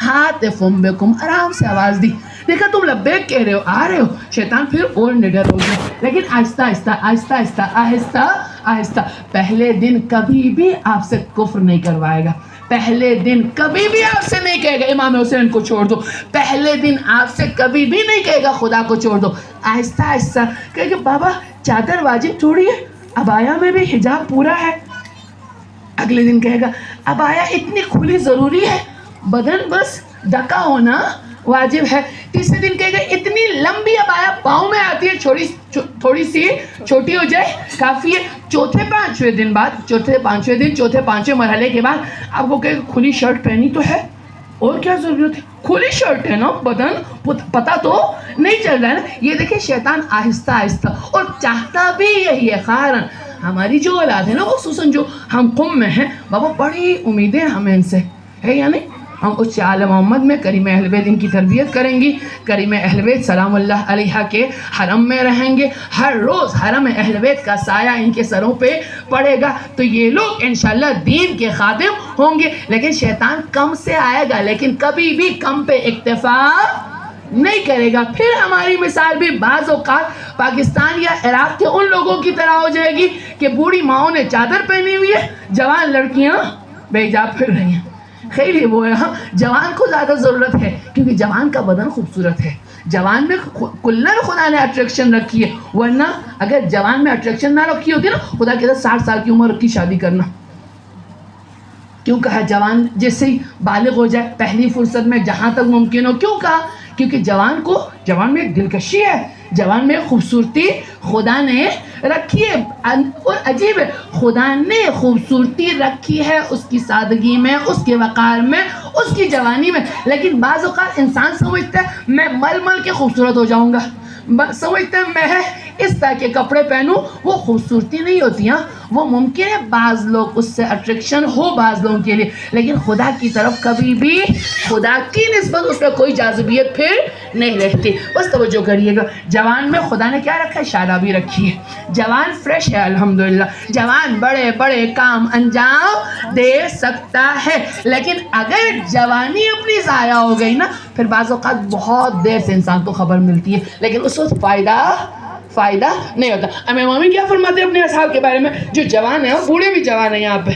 ہاتفم بکم، آرام سے آواز دی، دیکھا تم لبیک کہہ رہے ہو، آ رہے ہو. شیطان پھر اور نڈر ہو گیا، لیکن آہستہ آہستہ آہستہ آہستہ آہستہ آہستہ. پہلے دن کبھی بھی آپ سے کفر نہیں کروائے گا، پہلے دن کبھی بھی آپ سے نہیں کہے گا امام حسین کو چھوڑ دو، پہلے دن آپ سے کبھی بھی نہیں کہے گا خدا کو چھوڑ دو. آہستہ آہستہ کہے گا بابا چادر واجب تھوڑی ہے، ابایا میں بھی حجاب پورا ہے. اگلے دن کہے گا ابایا اتنی کھلی ضروری ہے، بدن بس ڈھکا ہونا واجب ہے. تیسرے دن کہے گا اتنی لمبی ابایا پاؤں میں آتی ہے، تھوڑی سی چھوٹی ہو جائے کافی ہے. چوتھے پانچویں مرحلے کے بعد آپ کو کہ کھلی شرٹ پہنی تو ہے، اور کیا ضرورت ہے، کھلی شرٹ ہے نا، بدن پتہ تو نہیں چل رہا ہے نا. یہ دیکھیں شیطان آہستہ آہستہ، اور چاہتا بھی یہی ہے. خیرن ہماری جو اولاد ہے نا، خصوصاً جو ہم قم میں ہیں، بابا بڑی امیدیں ہمیں ان سے ہے یا نہیں. ہم اس آل محمد میں کریم اہل بیت ان کی تربیت کریں گی، کریم اہل بیت سلام اللہ علیہ کے حرم میں رہیں گے، ہر روز حرم اہل بیت کا سایہ ان کے سروں پہ پڑے گا، تو یہ لوگ انشاءاللہ دین کے خادم ہوں گے. لیکن شیطان کم سے آئے گا، لیکن کبھی بھی کم پہ اکتفا نہیں کرے گا. پھر ہماری مثال بھی بعض اوقات پاکستان یا عراق کے ان لوگوں کی طرح ہو جائے گی کہ بوڑھی ماؤں نے چادر پہنی ہوئی ہے، جوان لڑکیاں بے حجاب پھر رہی ہیں. خیر یہ وہ ہے، جوان کو زیادہ ضرورت ہے کیونکہ جوان کا بدن خوبصورت ہے، جوان میں کلر خدا نے اٹریکشن رکھی ہے. ورنہ اگر جوان میں اٹریکشن نہ رکھی ہوتی نا، خدا کہتا 60 سال کی عمر کی شادی کرنا. کیوں کہا جوان جیسے ہی بالغ ہو جائے پہلی فرصت میں جہاں تک ممکن ہو؟ کیوں کہا؟ کیونکہ جوان میں ایک دلکشی ہے، جوان میں خوبصورتی خدا نے رکھی ہے. اور عجیب ہے، خدا نے خوبصورتی رکھی ہے اس کی سادگی میں، اس کے وقار میں، اس کی جوانی میں. لیکن بعض اوقات انسان سمجھتا ہے میں مل کے خوبصورت ہو جاؤں گا، سمجھتا ہے میں اس طرح کے کپڑے پہنوں. وہ خوبصورتی نہیں ہوتی. ہاں وہ ممکن ہے بعض لوگ اس سے اٹریکشن ہو بعض لوگوں کے لیے، لیکن خدا کی طرف کبھی بھی خدا کی نسبت اس میں کوئی جاذبیت پھر نہیں رہتی. بس توجہ کریے گا، جوان میں خدا نے کیا رکھا ہے؟ شادابی رکھی ہے. جوان فریش ہے الحمدللہ، جوان بڑے بڑے کام انجام دے سکتا ہے. لیکن اگر جوانی اپنی ضائع ہو گئی نا، پھر بعض اوقات بہت دیر سے انسان کو خبر ملتی ہے، لیکن اس وقت فائدہ نہیں ہوتا. امام مومن کیا فرماتے ہیں اپنے اصحاب کے بارے میں؟ جو جوان ہے، بوڑھے بھی جوان ہیں، یہاں پہ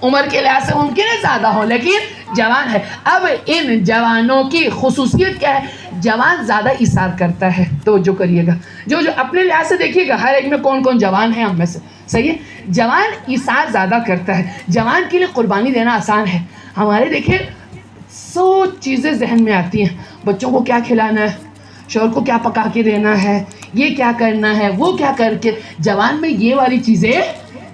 عمر کے لحاظ سے ممکن ہے زیادہ ہو لیکن جوان ہے. اب ان جوانوں کی خصوصیت کیا ہے؟ جوان زیادہ ایثار کرتا ہے. توجہ کریے گا، جو اپنے لحاظ سے دیکھیے گا ہر ایک میں کون کون جوان ہیں ہم میں سے، صحیح ہے. جوان ایثار زیادہ کرتا ہے، جوان کے لیے قربانی دینا آسان ہے. ہمارے دیکھیں 100 چیزیں ذہن میں آتی ہیں، بچوں کو کیا کھلانا ہے، شوہر کو کیا پکا کے دینا ہے، یہ کیا کرنا ہے، وہ کیا کر کے. جوان میں یہ والی چیزیں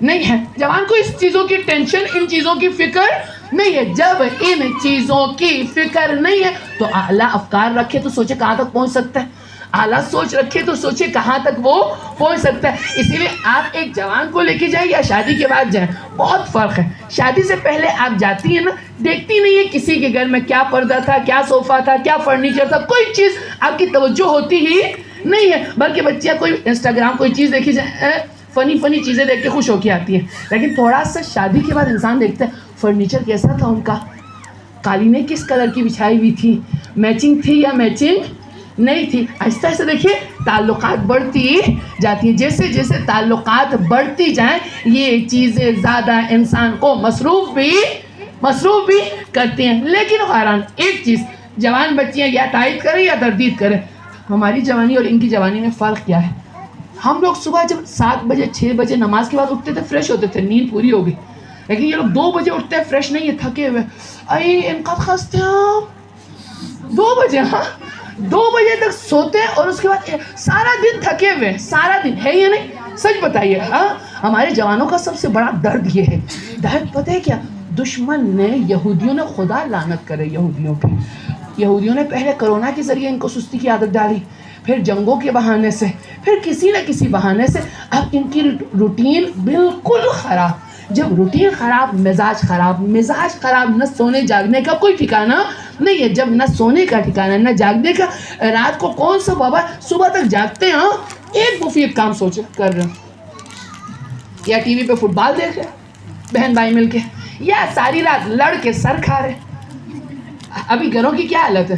نہیں ہیں. جوان کو اس چیزوں کی ٹینشن، ان چیزوں کی فکر نہیں ہے. جب ان چیزوں کی فکر نہیں ہے تو اعلیٰ افکار رکھے تو سوچے کہاں تک پہنچ سکتا ہے، اعلیٰ سوچ رکھے تو سوچے کہاں تک وہ پہنچ سکتا ہے. اسی لیے آپ ایک جوان کو لے کے جائیں یا شادی کے بعد جائیں، بہت فرق ہے. شادی سے پہلے آپ جاتی ہیں نا، دیکھتی نہیں ہے کسی کے گھر میں کیا پردہ تھا، کیا صوفہ تھا، کیا فرنیچر تھا، کوئی چیز آپ کی توجہ ہوتی ہی نہیں ہے. بلکہ بچیاں کوئی انسٹاگرام کوئی چیز دیکھی جائے، فنی چیزیں دیکھ کے خوش ہو کے آتی ہے. لیکن تھوڑا سا شادی کے بعد انسان دیکھتا ہے فرنیچر کیسا تھا ان کا، قالینیں کس کلر کی بچھائی ہوئی تھی، میچنگ تھی یا میچنگ نہیں تھی. آہستہ آہستہ دیکھیے تعلقات بڑھتی جاتی ہیں. جیسے جیسے تعلقات بڑھتی جائیں یہ چیزیں زیادہ انسان کو مصروف بھی کرتی ہیں. لیکن حیران ایک چیز، جوان بچیاں یا تائید کریں یا تردید کریں، ہماری جوانی اور ان کی جوانی میں فرق کیا ہے. ہم لوگ صبح جب 7 بجے 6 بجے نماز کے بعد اٹھتے تھے، فریش ہوتے تھے، نیند پوری ہو گئی. لیکن یہ لوگ 2 بجے اٹھتے ہیں، فریش نہیں ہے، تھکے ہوئے. ان کا خستے ہیں 2 بجے، 2 بجے تک سوتے ہیں اور اس کے بعد سارا دن تھکے ہوئے، سارا دن ہے یا نہیں؟ سچ بتائیے. ہمارے جوانوں کا سب سے بڑا درد یہ ہے. درد پتہ ہے کیا؟ دشمن نے، یہودیوں نے، خدا لعنت کرے یہودیوں پہ، یہودیوں نے پہلے کرونا کے ذریعے ان کو سستی کی عادت ڈالی، پھر جنگوں کے بہانے سے، پھر کسی نہ کسی بہانے سے. اب ان کی روٹین بالکل خراب. جب روٹین خراب، مزاج خراب، نہ سونے جاگنے کا کوئی ٹھکانہ نہیں ہے. جب نہ سونے کا ٹھکانہ نہ جاگنے کا، رات کو کون سا بابا صبح تک جاگتے ہیں ایک مفید کام سوچ کر رہے ہیں، یا ٹی وی پہ فٹ بال دیکھ رہے بہن بھائی مل کے، یا ساری رات لڑ کے سر کھا رہے. ابھی گھروں کی کیا حالت ہے؟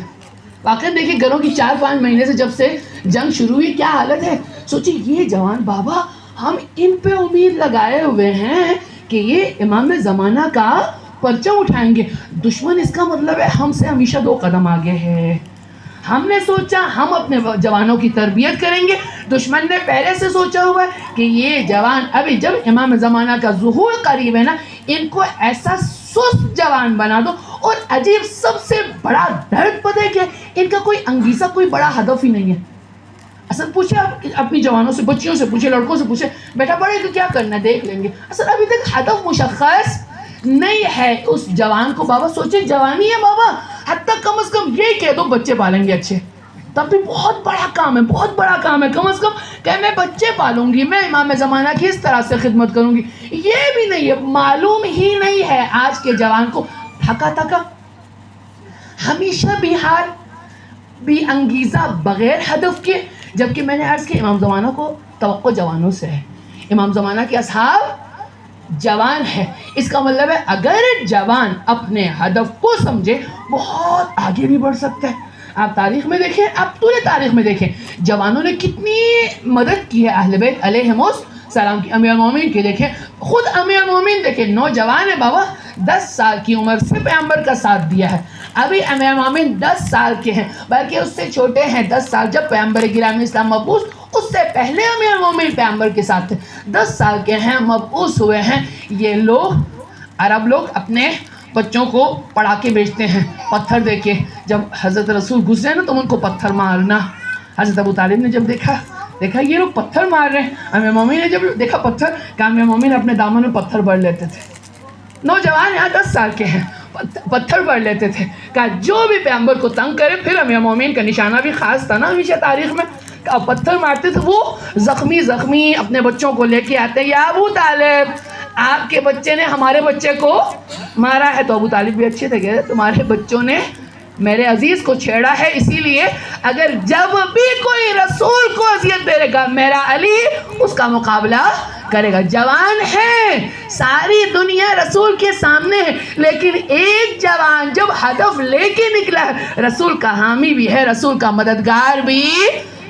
واقعی دیکھیں گھروں کی 4-5 مہینے سے جب سے جنگ شروع ہوئی کیا حالت ہے. سوچی یہ جوان بابا ہم ان پہ امید لگائے ہوئے ہیں کہ یہ امام زمانہ کا پرچم اٹھائیں گے. دشمن اس کا مطلب ہے ہم سے ہمیشہ 2 قدم آگے ہے. ہم نے سوچا ہم اپنے جوانوں کی تربیت کریں گے، دشمن نے پہلے سے سوچا ہوا ہے کہ یہ جوان ابھی جب امام زمانہ کا ظہور قریب ہے نا، ان کو ایسا سست جوان بنا دو. اور عجیب سب سے بڑا درد پتہ ہے کہ ان کا کوئی انگیزہ، کوئی بڑا ہدف ہی نہیں ہے. اصل پوچھے آپ اپنی جوانوں سے، بچیوں سے پوچھے، لڑکوں سے پوچھے، بیٹا بڑے تو کیا کرنا ہے دیکھ لیں گے. اصل ابھی تک ہدف مشخص نہیں ہے اس جوان کو. بابا سوچیں جوانی ہے بابا، حتیٰ کم از کم یہ کہہ دو بچے پالیں گے اچھے، تب بھی بہت بڑا کام ہے، بہت بڑا کام ہے. کم از کم کہ میں بچے پالوں گی، میں امام زمانہ کی اس طرح سے خدمت کروں گی. یہ بھی نہیں ہے، معلوم ہی نہیں ہے آج کے جوان کو. تھکا ہمیشہ بہار بھی انگیزہ، بغیر ہدف کے. جبکہ میں نے عرض کہ امام زمانہ کو توقع جوانوں سے ہے، امام زمانہ کے اصحاب جوان ہے. اس کا مطلب ہے اگر جوان اپنے ہدف کو سمجھے بہت آگے بھی بڑھ سکتا ہے. آپ تاریخ میں دیکھیں، آپ طول تاریخ میں دیکھیں جوانوں نے کتنی مدد کی ہے اہل بیت علیہم السلام کی. امیر المومنین کے دیکھیں، خود امیر المومنین دیکھیں نوجوان ہے بابا، 10 سال کی عمر سے پیغمبر کا ساتھ دیا ہے. ابھی امیر المومنین 10 سال کے ہیں، بلکہ اس سے چھوٹے ہیں 10 سال جب پیغمبر گرامی اسلام مبعوث، اس سے پہلے امیر المومنین پیغمبر کے ساتھ تھے. 10 سال کے ہیں، مبعوث ہوئے ہیں. یہ لوگ عرب لوگ اپنے بچوں کو پڑھا کے بیچتے ہیں پتھر دے کے. جب حضرت رسول گزرے نا تو ان کو پتھر مارنا. حضرت ابو طالب نے جب دیکھا یہ لوگ پتھر مار رہے ہیں، امیر مومن نے جب دیکھا پتھر، کہ امیر مومن اپنے دامن میں پتھر بھر لیتے تھے. نوجوان یہاں 10 سال کے ہیں، پتھر بھر لیتے تھے. کہا جو بھی پیغمبر کو تنگ کرے، پھر امیر مومن کا نشانہ بھی خاص تھا نا ہمیشہ تاریخ میں، پتھر مارتے تھے. وہ زخمی اپنے بچوں کو لے کے آتے، یا ابو طالب آپ کے بچے نے ہمارے بچے کو مارا ہے. تو ابو طالب بھی اچھے تھے، کہ تمہارے بچوں نے میرے عزیز کو چھیڑا ہے، اسی لیے اگر جب بھی کوئی رسول کو اذیت دے گا میرا علی اس کا مقابلہ کرے گا. جوان ہے، ساری دنیا رسول کے سامنے ہے، لیکن ایک جوان جب ہدف لے کے نکلا ہے، رسول کا حامی بھی ہے، رسول کا مددگار بھی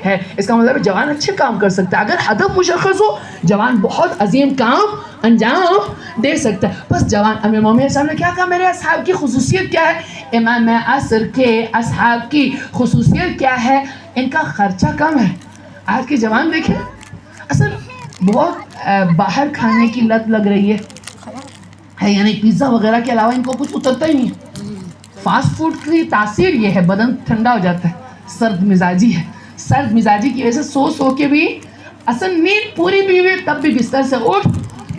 ہے. اس کا مطلب جوان اچھے کام کر سکتا ہے. اگر ہدف مشخص ہو، جوان بہت عظیم کام انجام دے سکتا ہے. بس جوان امیر مومن صاحب نے کیا کہا، میرے اصحاب کی خصوصیت کیا ہے؟ امام عصر کے اصحاب کی خصوصیت کیا ہے؟ ان کا خرچہ کم ہے. آج کے جوان دیکھیں، اصل بہت باہر کھانے کی لت لگ رہی ہے، یعنی پیزا وغیرہ کے علاوہ ان کو کچھ اترتا ہی نہیں ہے. فاسٹ فوڈ کی تاثیر یہ ہے، بدن ٹھنڈا ہو جاتا ہے، سرد مزاجی ہے. سرد مزاجی کی وجہ سے سو کے بھی اصل نیند پوری بھی ہوئی تب بھی بستر سے اٹھ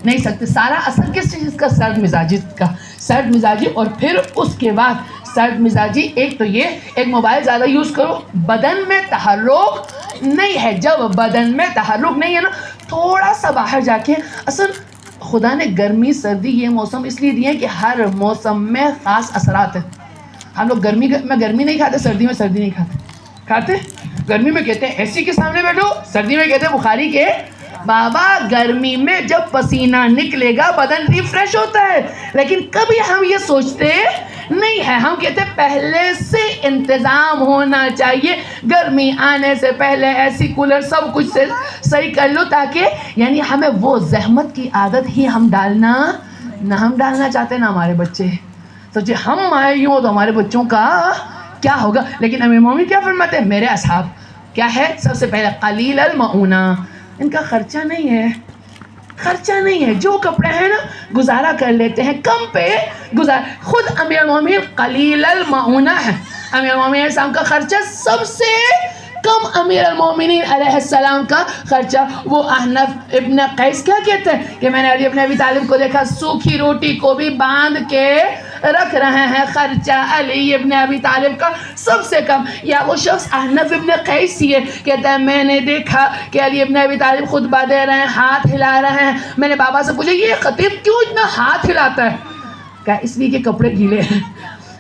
نہیں سکتے. سارا اثر کس چیز کا؟ سرد مزاجی. اور پھر اس کے بعد سرد مزاجی ایک تو یہ، ایک موبائل زیادہ یوز کرو، بدن میں تحرک نہیں ہے. جب بدن میں تحرک نہیں ہے نا، تھوڑا سا باہر جا کے، اصل خدا نے گرمی سردی یہ موسم اس لیے دیے کہ ہر موسم میں خاص اثرات ہیں. ہم لوگ گرمی میں گرمی نہیں کھاتے، سردی میں سردی نہیں کھاتے. گرمی میں کہتے ہیں اے سی کے سامنے بیٹھو، سردی میں کہتے ہیں بخاری کے. بابا گرمی میں جب پسینہ نکلے گا بدن ریفریش ہوتا ہے، لیکن کبھی ہم یہ سوچتے نہیں ہے. ہم کہتے ہیں پہلے سے انتظام ہونا چاہیے، گرمی آنے سے پہلے ایسی کولر سب کچھ سے صحیح کر لو، تاکہ یعنی ہمیں وہ زحمت کی عادت ہی ہم ڈالنا چاہتے ہیں نا ہمارے بچے. سوچے ہم آئے یوں تو ہمارے بچوں کا کیا ہوگا. لیکن امیر مومن کیا فرماتے ہیں؟ میرے اصحاب کیا ہے؟ سب سے پہلے قلیل المعونہ، ان کا خرچہ نہیں ہے. جو کپڑے ہیں نا گزارا کر لیتے ہیں، کم پہ خود امیر المومنین قلیل المعونہ ہے. امیر المومنین علیہ السلام کا خرچہ سب سے کم امیر المومنین علیہ السلام کا خرچہ. وہ احنف ابن قیس کیا کہتے ہیں کہ میں نے علی ابن ابی طالب کو دیکھا سوکھی روٹی کو بھی باندھ کے رکھ رہے ہیں، خرچہ علی ابن ابی طالب کا سب سے کم. یا وہ شخص احنف ابن قیس ہی ہے، کہتا ہے میں نے دیکھا کہ علی ابن ابی طالب خطبہ دے رہے ہیں، ہاتھ ہلا رہے ہیں. میں نے بابا سے پوچھا یہ خطیب کیوں اتنا ہاتھ ہلاتا ہے؟ کہا اس لیے کہ کپڑے گیلے ہیں،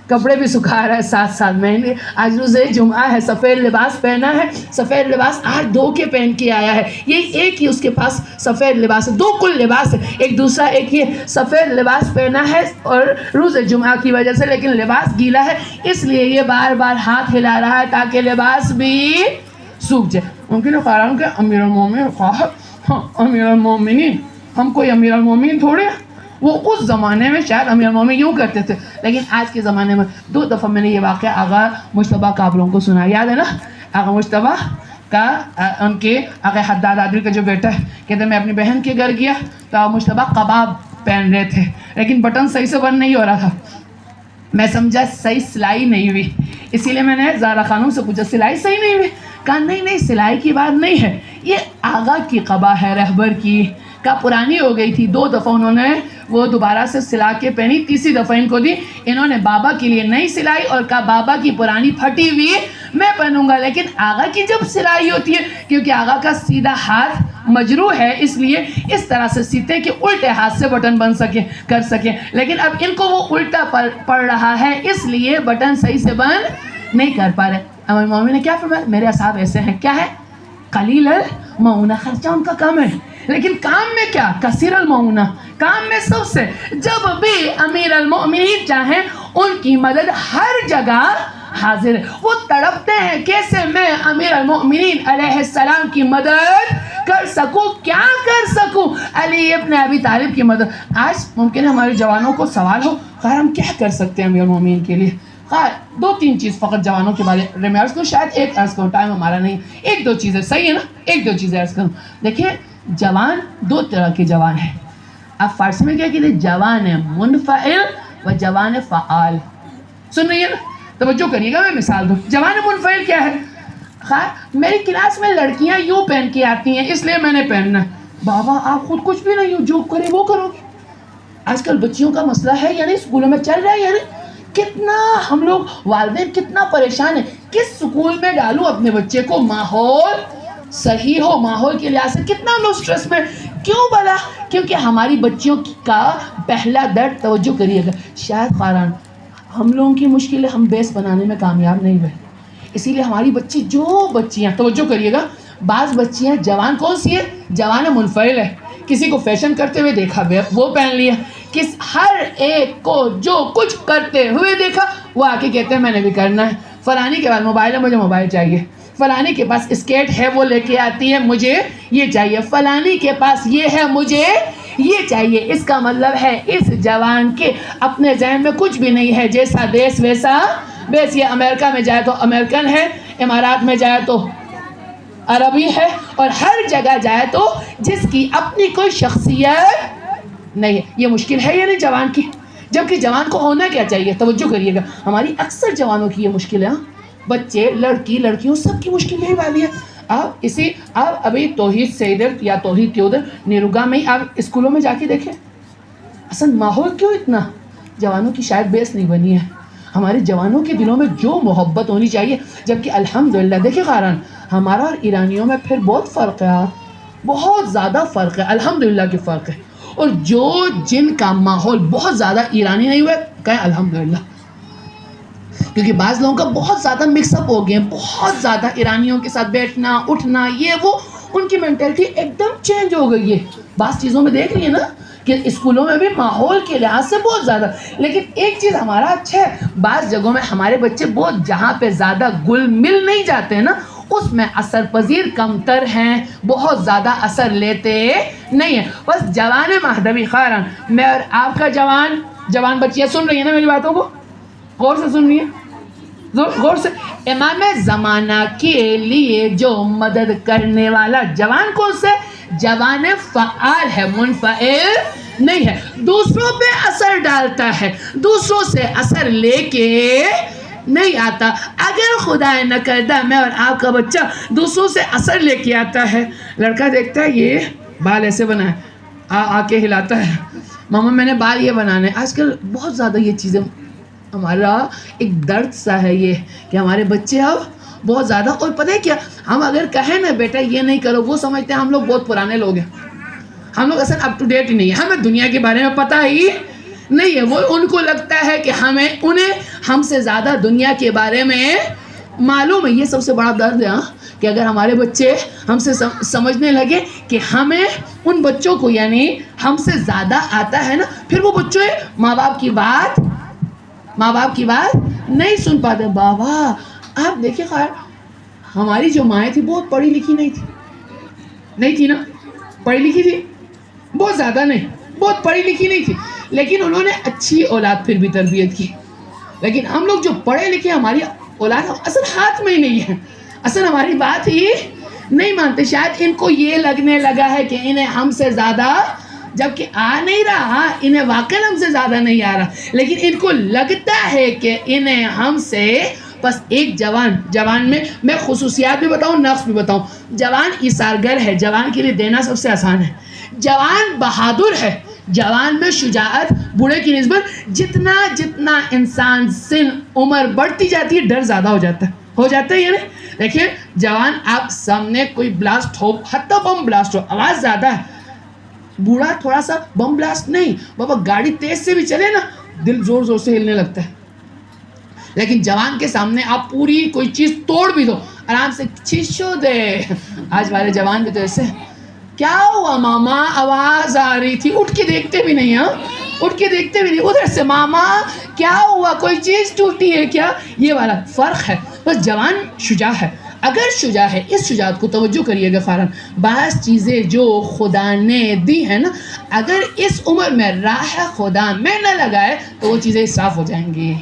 کپڑے بھی سکھا رہا ہے ساتھ. میں نے آج روز جمعہ ہے، سفید لباس پہنا ہے، سفید لباس 8 دھو کے پہن کے آیا ہے. یہ ایک ہی اس کے پاس سفید لباس ہے، 2 کل لباس ہے، ایک دوسرا ایک یہ سفید لباس پہنا ہے اور روز جمعہ کی وجہ سے، لیکن لباس گیلا ہے اس لیے یہ بار بار ہاتھ ہلا رہا ہے تاکہ لباس بھی سوکھ جائے. ممکن ہے قرآن کے امیر المومنین ہم کوئی امیر المومنین تھوڑے، وہ اس زمانے میں شاید امیر المومنین یوں کرتے تھے، لیکن آج کے زمانے میں 2 دفعہ میں نے یہ واقعہ آغا مجتبیٰ کا آپ لوگوں کو سنا، یاد ہے نا؟ آغا مجتبیٰ کا ان کے آغا حداد عادل کا جو بیٹا ہے، کہتے ہیں میں اپنی بہن کے گھر گیا تو آغا مجتبیٰ کباب پہن رہے تھے، لیکن بٹن صحیح سے بند نہیں ہو رہا تھا. میں سمجھا صحیح سلائی نہیں ہوئی، اسی لیے میں نے زہرا خانم سے پوچھا سلائی صحیح نہیں ہوئی؟ کہا نہیں سلائی کی بات نہیں ہے، یہ آغا کی قبا ہے رہبر کی، کا پرانی ہو گئی تھی. 2 دفعہ انہوں نے وہ دوبارہ سے سلا کے پہنی، تیسری دفعہ ان کو دی. انہوں نے بابا کے لیے نئی سلائی اور کہا بابا کی پرانی پھٹی ہوئی میں پہنوں گا. لیکن آغا کی جب سلائی ہوتی ہے، کیونکہ آغا کا سیدھا ہاتھ مجروح ہے، اس لیے اس طرح سے سیتے ہیں کہ الٹے ہاتھ سے بٹن بن سکے کر سکے. لیکن اب ان کو وہ الٹا پڑ رہا ہے، اس لیے بٹن صحیح سے بند نہیں کر پا رہے. امیر المومنین نے کیا فرمایا؟ میرے اصحاب ایسے ہیں. کیا ہے؟ قلیل المعونہ، خرچہ ان کا کم ہے، لیکن کام میں کیا؟ کثیر المعونہ. کام میں سب سے جب بھی امیر المؤمنین چاہیں ان کی مدد ہر جگہ حاضر ہے. وہ تڑپتے ہیں کیسے میں امیر المؤمنین علیہ السلام کی مدد کر سکوں، کیا کر سکوں؟ علی ابن ابی طالب کی مدد. آج ممکن ہے ہمارے جوانوں کو سوال ہو خیر ہم کیا کر سکتے ہیں امیر المؤمنین کے لیے؟ خیر 2-3 چیز فقط جوانوں کے بارے میں عرض کروں، شاید ایک عرض کروں، ٹائم ہمارا نہیں. 1-2 چیزیں صحیح ہے نا، 1-2 چیزیں عرض کروں. دیکھیں جوان 2 طرح کے جوان ہیں. آپ فارسی میں کیا کہتے ہیں؟ جوان منفعل و جوان فعال. سن رہی ہے نا؟ توجہ کریے گا، میں مثال دوں. جوان منفعل کیا ہے؟ خیر میری کلاس میں لڑکیاں یوں پہن کے آتی ہیں اس لیے میں نے پہننا ہے. بابا آپ خود کچھ بھی نہیں ہو، جو کرے وہ کرو گے. آج کل بچیوں کا مسئلہ ہے یعنی اسکولوں میں چل رہا ہے، یعنی کتنا ہم لوگ والدین کتنا پریشان ہیں، کس اسکول میں ڈالوں اپنے بچے کو، ماحول صحیح ہو، ماحول کے لحاظ سے کتنا ہم لوگ اسٹریس میں. کیوں بلا؟ کیونکہ ہماری بچیوں کا پہلا درد، توجہ کریے گا، شاید قاران ہم لوگوں کی مشکل ہے، ہم بیس بنانے میں کامیاب نہیں ہوئے، اسی لیے ہماری بچی جو بچیاں، توجہ کریے گا، بعض بچیاں جوان کون سی ہے؟ جوان منفعل ہے. کسی کو فیشن کرتے ہوئے دیکھا وہ پہن لیا، ہر ایک کو جو کچھ کرتے ہوئے دیکھا وہ آ کے کہتے ہیں میں نے بھی کرنا ہے. فلانی کے پاس موبائل ہے، مجھے موبائل چاہیے. فلانی کے پاس اسکیٹ ہے، وہ لے کے آتی ہے، مجھے یہ چاہیے. فلانی کے پاس یہ ہے، مجھے یہ چاہیے. اس کا مطلب ہے اس جوان کے اپنے ذہن میں کچھ بھی نہیں ہے، جیسا دیس ویسا بیس. یہ امریکہ میں جائے تو امریکن ہے، امارات میں جائے تو عربی ہے، اور ہر جگہ جائے تو جس کی اپنی کوئی شخصیت نہیں ہے. یہ مشکل ہے یعنی جوان کی، جبکہ جوان کو ہونا کیا چاہیے؟ توجہ کریے گا، ہماری اکثر جوانوں کی یہ مشکل ہے. بچے لڑکی لڑکیوں سب کی مشکل یہی والی ہے. آپ ابھی توحید سے ادھر یا توحید کے ادھر نیروگاہ میں آپ اسکولوں میں جا کے دیکھیں اصل ماحول کیوں اتنا جوانوں کی شاید بیس نہیں بنی ہے. ہمارے جوانوں کے دلوں میں جو محبت ہونی چاہیے, جبکہ الحمدللہ دیکھیں قارن ہمارا اور ایرانیوں میں پھر بہت فرق ہے, بہت زیادہ فرق ہے, الحمدللہ کی فرق ہے. اور جن کا ماحول بہت زیادہ ایرانی نہیں ہوئے کہیں الحمدللہ, کیونکہ بعض لوگوں کا بہت زیادہ مکس اپ ہو گئے, بہت زیادہ ایرانیوں کے ساتھ بیٹھنا اٹھنا یہ وہ, ان کی مینٹلٹی ایک دم چینج ہو گئی ہے. بعض چیزوں میں دیکھ رہی ہیں نا کہ اسکولوں میں بھی ماحول کے لحاظ سے بہت زیادہ, لیکن ایک چیز ہمارا اچھا ہے, بعض جگہوں میں ہمارے بچے بہت جہاں پہ زیادہ گل مل نہیں جاتے ہیں نا اس میں اثر پذیر کمتر ہیں, بہت زیادہ اثر لیتے نہیں ہیں. بس جوان مہدوی خارن میں اور آپ کا جوان بچیاں سن رہی ہیں نا میری باتوں کو, غور سے سن رہی ہیں, غور سے. امام زمانہ کے لیے جو مدد کرنے والا جوان کون سے, جوان فعال ہے, منفعل نہیں ہے, دوسروں پہ اثر ڈالتا ہے, دوسروں سے اثر لے کے نہیں آتا. اگر خدا نہ کردہ میں اور آپ کا بچہ دوسروں سے اثر لے کے آتا ہے, لڑکا دیکھتا ہے یہ بال ایسے بنا ہے, آ کے ہلاتا ہے, ماما میں نے بال یہ بنانے. آج کل بہت زیادہ یہ چیزیں, ہمارا ایک درد سا ہے یہ کہ ہمارے بچے اب بہت زیادہ, اور پتہ ہے کیا, ہم اگر کہیں نا بیٹا یہ نہیں کرو, وہ سمجھتے ہیں ہم لوگ بہت پرانے لوگ ہیں, ہم لوگ اصل اپ ٹو ڈیٹ ہی نہیں ہیں, ہمیں دنیا کے بارے میں پتہ ہی نہیں ہے. وہ ان کو لگتا ہے کہ انہیں ہم سے زیادہ دنیا کے بارے میں معلوم ہے. یہ سب سے بڑا درد ہے کہ اگر ہمارے بچے ہم سے سمجھنے لگے کہ ہمیں ان بچوں کو یعنی ہم سے زیادہ آتا ہے نا, پھر وہ بچے ماں باپ کی بات نہیں سن پاتے. بابا آپ دیکھیں خیر ہماری جو مائیں تھی بہت پڑھی لکھی نہیں تھی نا, پڑھی لکھی تھی بہت زیادہ نہیں, بہت پڑھی لکھی نہیں تھی, لیکن انہوں نے اچھی اولاد پھر بھی تربیت کی. لیکن ہم لوگ جو پڑھے لکھے ہماری اولاد اصل ہاتھ میں ہی نہیں ہے, اصل ہماری بات ہی نہیں مانتے. شاید ان کو یہ لگنے لگا ہے کہ انہیں ہم سے زیادہ, جبکہ آ نہیں رہا, انہیں واقعی ہم سے زیادہ نہیں آ رہا, لیکن ان کو لگتا ہے کہ انہیں ہم سے. بس ایک جوان میں خصوصیات بھی بتاؤں نقص بھی بتاؤں. جوان ایثارگر ہے, جوان کے لیے دینا سب سے آسان ہے. جوان بہادر ہے, جوان میں شجاعت بوڑھے کی نسبت جتنا انسان سن عمر بڑھتی جاتی ہے ڈر زیادہ ہو جاتا ہے. یعنی دیکھیں جوان آپ سامنے کوئی بلاسٹ ہو, حتی بم بلاسٹ ہو, آواز زیادہ ہے. بوڑھا تھوڑا سا بم بلاسٹ نہیں, بابا گاڑی تیز سے بھی چلے نا دل زور سے ہلنے لگتا ہے. لیکن جوان کے سامنے آپ پوری کوئی چیز توڑ بھی دو, آرام سے چیشو دے. آج والے جوان بھی تو ایسے, کیا ہوا ماما, آواز آ رہی تھی, اٹھ کے دیکھتے بھی نہیں, اٹھ کے دیکھتے بھی نہیں, ادھر سے ماما کیا ہوا, کوئی چیز ٹوٹی ہے کیا, یہ والا فرق ہے. بس جوان شجاع ہے, اگر شجاع ہے, اس شجاعت کو توجہ کریے گا فارن, بعض چیزیں جو خدا نے دی ہیں نا, اگر اس عمر میں راہ خدا میں نہ لگائے تو وہ چیزیں صاف ہو جائیں گی.